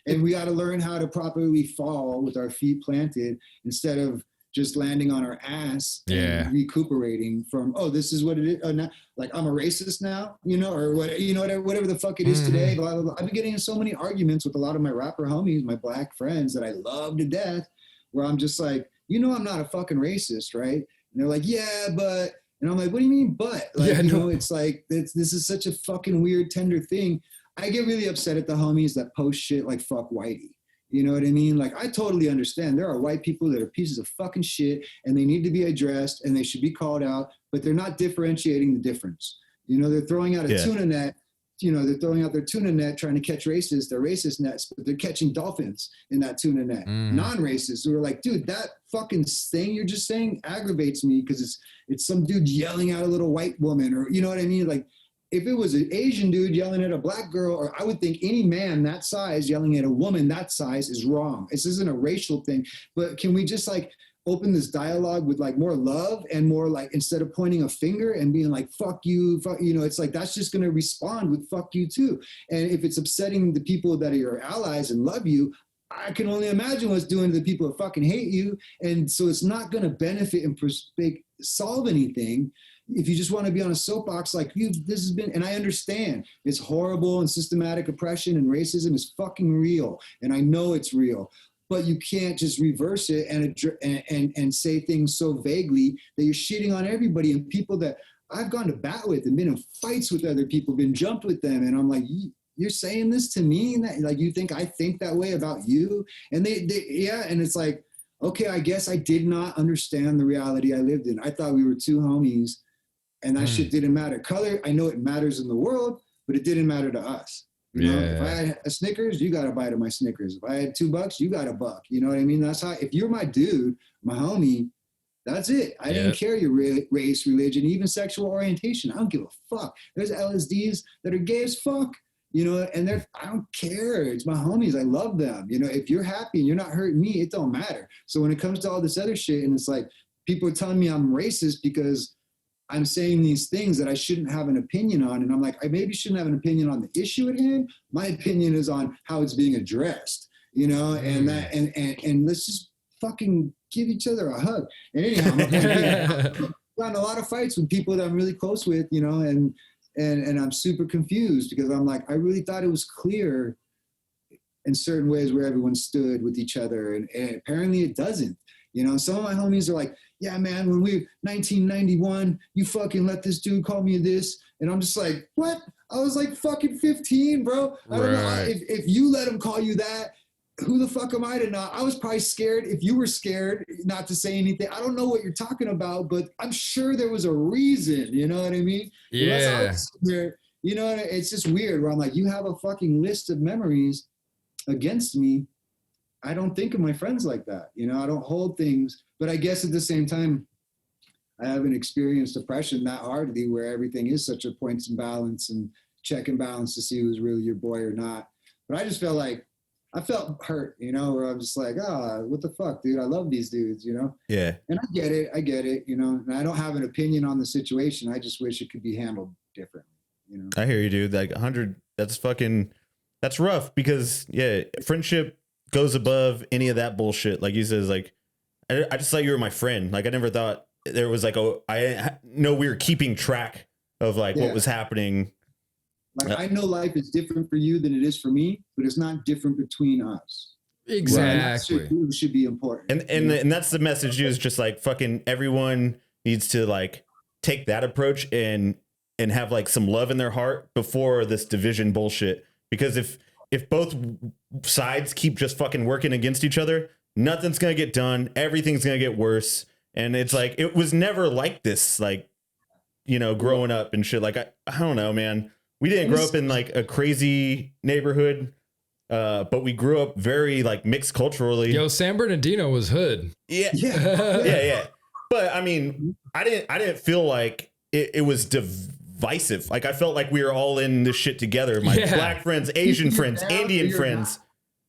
[SPEAKER 5] and we got to learn how to properly fall with our feet planted instead of just landing on our ass and recuperating from, this is what it is. Like, I'm a racist now, or whatever the fuck it is today. Blah, blah, blah. I've been getting in so many arguments with a lot of my rapper homies, my black friends that I love to death, where I'm just like, I'm not a fucking racist, right? And they're like, yeah, but, and I'm like, what do you mean, but? Like, it's like, this is such a fucking weird, tender thing. I get really upset at the homies that post shit like fuck whitey. You know what I mean? Like, I totally understand. There are white people that are pieces of fucking shit and they need to be addressed and they should be called out, but they're not differentiating the difference. They're throwing out a tuna net. They're throwing out their tuna net trying to catch they're racist nets, but they're catching dolphins in that tuna net. Non-racists who are like, dude, that fucking thing you're just saying aggravates me because it's some dude yelling at a little white woman, or you know what I mean? Like, if it was an Asian dude yelling at a black girl, or I would think any man that size yelling at a woman that size is wrong. This isn't a racial thing, but can we just like open this dialogue with like more love and more like, instead of pointing a finger and being like, fuck you, it's like, that's just going to respond with fuck you too. And if it's upsetting the people that are your allies and love you, I can only imagine what's doing to the people that fucking hate you. And so it's not going to benefit and solve anything. If you just want to be on a soapbox like this has been, and I understand it's horrible and systematic oppression and racism is fucking real. And I know it's real, but you can't just reverse it and say things so vaguely that you're shitting on everybody and people that I've gone to bat with and been in fights with other people, been jumped with them. And I'm like, you're saying this to me? That, like, you think I think that way about you? And they and it's like, okay, I guess I did not understand the reality I lived in. I thought we were two homies and that shit didn't matter. Color, I know it matters in the world, but it didn't matter to us. You know, if I had a Snickers, you got a bite of my Snickers. If I had $2, you got $1. You know what I mean? That's how, if you're my dude, my homie, that's it. I didn't care your race, religion, even sexual orientation. I don't give a fuck. There's LSDs that are gay as fuck, you know, and I don't care. It's my homies. I love them. You know, if you're happy and you're not hurting me, it don't matter. So when it comes to all this other shit, and it's like, people are telling me I'm racist because I'm saying these things that I shouldn't have an opinion on. And I'm like, I maybe shouldn't have an opinion on the issue at hand. My opinion is on how it's being addressed, you know, and let's just fucking give each other a hug. And anyhow, I've gotten a lot of fights with people that I'm really close with, you know, and I'm super confused because I'm like, I really thought it was clear in certain ways where everyone stood with each other, and apparently it doesn't. You know, some of my homies are like, yeah, man, when we 1991, you fucking let this dude call me this. And I'm just like, what? I was like fucking 15, bro. I don't know. If you let him call you that, who the fuck am I to not? I was probably scared if you were scared not to say anything. I don't know what you're talking about, but I'm sure there was a reason. You know what I mean?
[SPEAKER 3] Yeah.
[SPEAKER 5] There, you know, it's just weird where I'm like, you have a fucking list of memories against me. I don't think of my friends like that. You know, I don't hold things, but I guess at the same time, I haven't experienced depression that hardly where everything is such a points and balance and check and balance to see who's really your boy or not. But I just felt like, I felt hurt, you know, where I'm just like, what the fuck, dude? I love these dudes, you know?
[SPEAKER 4] Yeah.
[SPEAKER 5] And I get it, you know, and I don't have an opinion on the situation. I just wish it could be handled differently, you know?
[SPEAKER 4] I hear you, dude. Like 100, that's rough because, yeah, friendship goes above any of that bullshit. Like he says, like, I just thought you were my friend. Like, I never thought there was like, I know we were keeping track of like what was happening.
[SPEAKER 5] Like, I know life is different for you than it is for me, but it's not different between us.
[SPEAKER 3] Exactly.
[SPEAKER 5] That should be important.
[SPEAKER 4] And that's the message is just like fucking everyone needs to like take that approach and have like some love in their heart before this division bullshit. Because if both sides keep just fucking working against each other, nothing's going to get done. Everything's going to get worse. And it's like, it was never like this, like, you know, growing up and shit. Like, I don't know, man. We didn't grow up in like a crazy neighborhood, but we grew up very like mixed culturally.
[SPEAKER 3] Yo, San Bernardino was hood.
[SPEAKER 4] Yeah. But I mean, I didn't feel like it was divisive. Like I felt like we were all in this shit together. My black friends, Asian friends, Indian friends.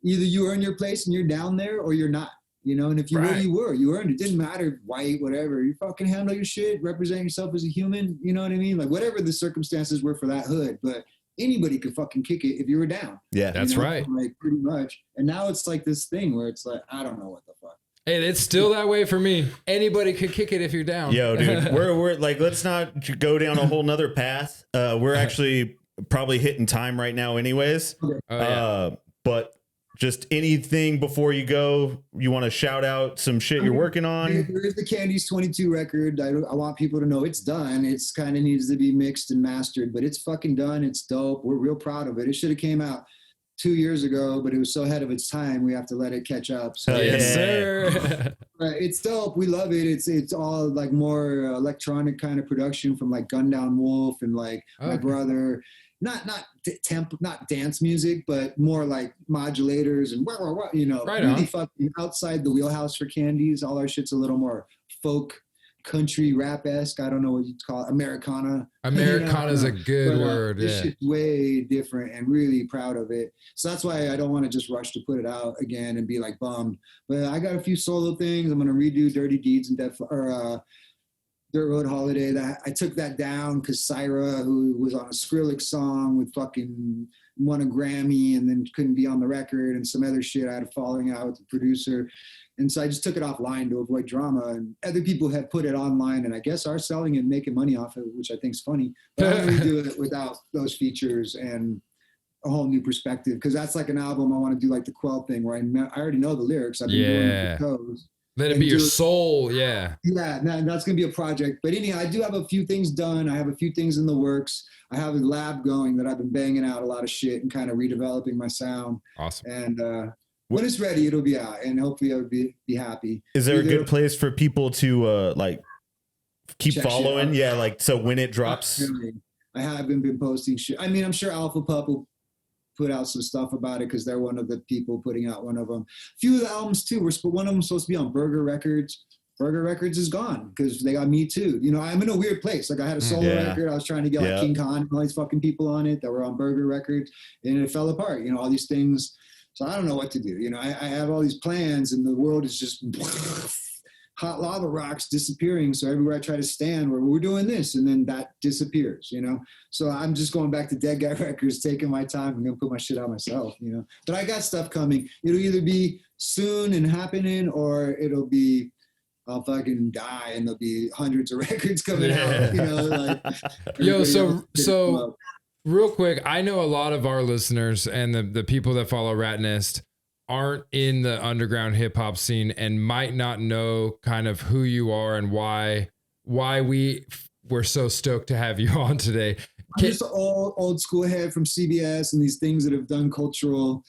[SPEAKER 5] Either you earn your place and you're down there or you're not. You know, and if you were, you earned it. It didn't matter, white, whatever. You fucking handle your shit, represent yourself as a human. You know what I mean? Like whatever the circumstances were for that hood, but anybody could fucking kick it if you were down.
[SPEAKER 4] Yeah,
[SPEAKER 3] that's right.
[SPEAKER 5] Like pretty much. And now it's like this thing where it's like, I don't know what the fuck.
[SPEAKER 3] Hey, it's still that way for me. Anybody could kick it if you're down.
[SPEAKER 4] Yo, dude, we're like, let's not go down a whole nother path. We're actually probably hitting time right now, anyways.
[SPEAKER 5] Okay.
[SPEAKER 4] But just anything before you go, you want to shout out some shit you're working on?
[SPEAKER 5] There is the Candies 22 record. I want people to know it's done. It's kind of needs to be mixed and mastered, but it's fucking done. It's dope. We're real proud of it. It should have came out 2 years ago, but it was so ahead of its time. We have to let it catch up. So
[SPEAKER 3] yes, sir.
[SPEAKER 5] It's dope. We love it. It's all like more electronic kind of production from like Gun Down Wolf and like my brother. Not dance music, but more like modulators and you know, really fucking outside the wheelhouse for Candies. All our shit's a little more folk, country, rap-esque. I don't know what you'd call it. Americana.
[SPEAKER 3] Americana's a good word.
[SPEAKER 5] This shit's way different and really proud of it. So that's why I don't want to just rush to put it out again and be like bummed. But I got a few solo things. I'm gonna redo Dirty Deeds and Dirt Road Holiday. That I took that down because Syra, who was on a Skrillex song, with fucking won a Grammy and then couldn't be on the record and some other shit. I had a falling out with the producer, and so I just took it offline to avoid drama. And other people have put it online, and I guess are selling it and making money off it, which I think is funny. But I'm gonna do it without those features and a whole new perspective, because that's like an album I want to do like the Quell thing where I already know the lyrics. I've been doing it for shows.
[SPEAKER 3] Let it be your soul, that's
[SPEAKER 5] gonna be a project. But anyhow, I do have a few things done. I have a few things in the works. I have a lab going that I've been banging out a lot of shit and kind of redeveloping my sound.
[SPEAKER 3] Awesome.
[SPEAKER 5] And when it's ready, it'll be out, and hopefully I'll be happy.
[SPEAKER 4] Is there a good place for people to like keep following? Yeah, like so when it drops.
[SPEAKER 5] I haven't been posting shit. I mean, I'm sure Alpha Pup will put out some stuff about it because they're one of the people putting out one of them. A few of the albums too. One of them supposed to be on Burger Records. Burger Records is gone because they got Me Too. You know, I'm in a weird place. Like I had a solo record. I was trying to get like King Khan and all these fucking people on it that were on Burger Records, and it fell apart. You know, all these things. So I don't know what to do. You know, I have all these plans, and the world is just hot lava rocks disappearing. So everywhere I try to stand, we're doing this, and then that disappears, you know? So I'm just going back to Dead Guy Records, taking my time. I'm going to put my shit out myself, you know? But I got stuff coming. It'll either be soon and happening, or it'll be I'll fucking die and there'll be hundreds of records coming out. You know, like
[SPEAKER 3] Yo,
[SPEAKER 5] everybody else
[SPEAKER 3] so real quick, I know a lot of our listeners and the people that follow Ratnest aren't in the underground hip hop scene and might not know kind of who you are and why we're so stoked to have you on today.
[SPEAKER 5] I'm just an old school head from CBS and these things that have done cultural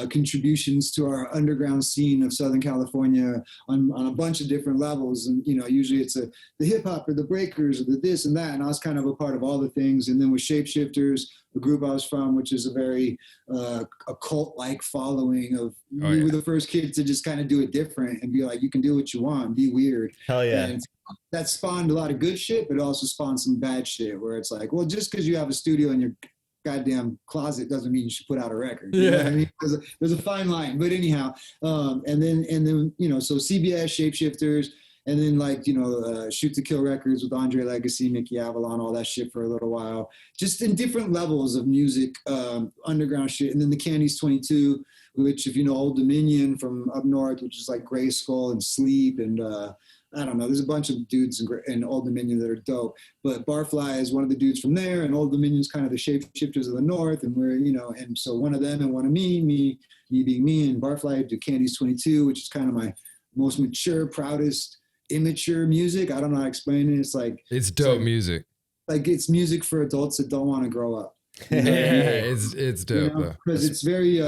[SPEAKER 5] contributions to our underground scene of Southern California on a bunch of different levels. And, you know, usually it's the hip hop or the breakers or the this and that. And I was kind of a part of all the things. And then with Shapeshifters, the group I was from, which is a very a cult-like following of, we were the first kids to just kind of do it different and be like, you can do what you want, be weird.
[SPEAKER 4] Hell yeah.
[SPEAKER 5] And that spawned a lot of good shit, but it also spawned some bad shit where it's like, well, just because you have a studio in your goddamn closet doesn't mean you should put out a record. You know what I mean? There's a fine line. But anyhow, and then you know, so CBS, Shapeshifters, and then like, you know, Shoot to Kill Records with Andre Legacy, Mickey Avalon, all that shit for a little while, just in different levels of music, underground shit. And then the Candies 22, which, if you know Old Dominion from up north, which is like Gray Skull and Sleep and I don't know, there's a bunch of dudes in Old Dominion that are dope, but Barfly is one of the dudes from there, and Old Dominion's kind of the Shapeshifters of the North, and we're, you know, and so one of them and one of me being me, and Barfly do Candies 22, which is kind of my most mature, proudest, immature music. I don't know how to explain it. It's like,
[SPEAKER 3] it's dope music.
[SPEAKER 5] Like it's music for adults that don't want to grow up.
[SPEAKER 3] Yeah, it's dope, though.
[SPEAKER 5] Because it's very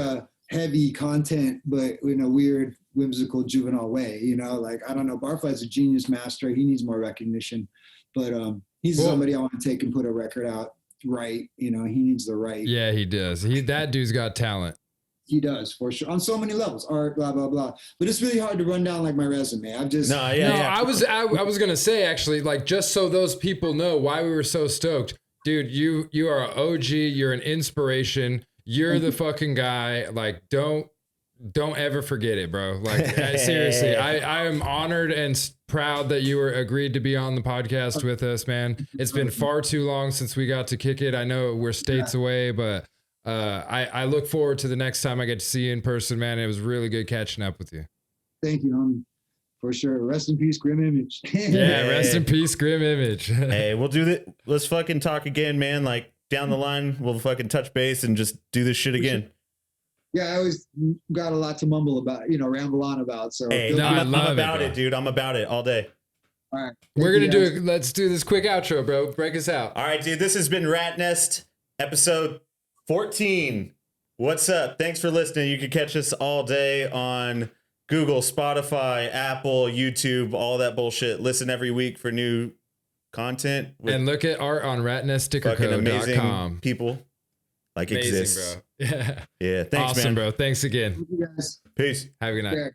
[SPEAKER 5] heavy content, but in a weird, whimsical, juvenile way, you know, like, I don't know, Barfly's a genius master. He needs more recognition, but he's somebody I want to take and put a record out right. You know, he needs the right.
[SPEAKER 3] Yeah, he does. That dude's got talent.
[SPEAKER 5] He does, for sure, on so many levels, art, blah, blah, blah. But it's really hard to run down like my resume. I've just...
[SPEAKER 3] I was going to say, actually, like, just so those people know why we were so stoked. Dude, you are an OG. You're an inspiration. You're the fucking guy. Like, don't ever forget it, bro. Like, seriously, I am honored and proud that you were agreed to be on the podcast with us, man. It's been far too long since we got to kick it. I know we're states away, but I look forward to the next time I get to see you in person, man. It was really good catching up with you.
[SPEAKER 5] Thank you, for sure. Rest in peace, Grim Image.
[SPEAKER 3] Yeah, rest in peace, Grim Image.
[SPEAKER 4] Hey, we'll do that. Let's fucking talk again, man. Like, down the line, we'll fucking touch base and just do this shit again.
[SPEAKER 5] Yeah, I always got a lot to mumble about, you know, ramble on about. So
[SPEAKER 4] hey, I'm about it, dude. I'm about it all day.
[SPEAKER 5] All right.
[SPEAKER 3] We're going to let's do this quick outro, bro. Break us out.
[SPEAKER 4] All right, dude. This has been Ratnest, episode 14. What's up? Thanks for listening. You can catch us all day on Google, Spotify, Apple, YouTube, all that bullshit. Listen every week for new content.
[SPEAKER 3] And look at art on ratneststickercode.com.
[SPEAKER 4] People like
[SPEAKER 3] amazing,
[SPEAKER 4] exist.
[SPEAKER 3] Bro. Yeah.
[SPEAKER 4] Yeah. Thanks,
[SPEAKER 3] awesome,
[SPEAKER 4] man.
[SPEAKER 3] Bro. Thanks again.
[SPEAKER 5] Thank you guys.
[SPEAKER 4] Peace.
[SPEAKER 3] Have a good night.
[SPEAKER 5] Yeah.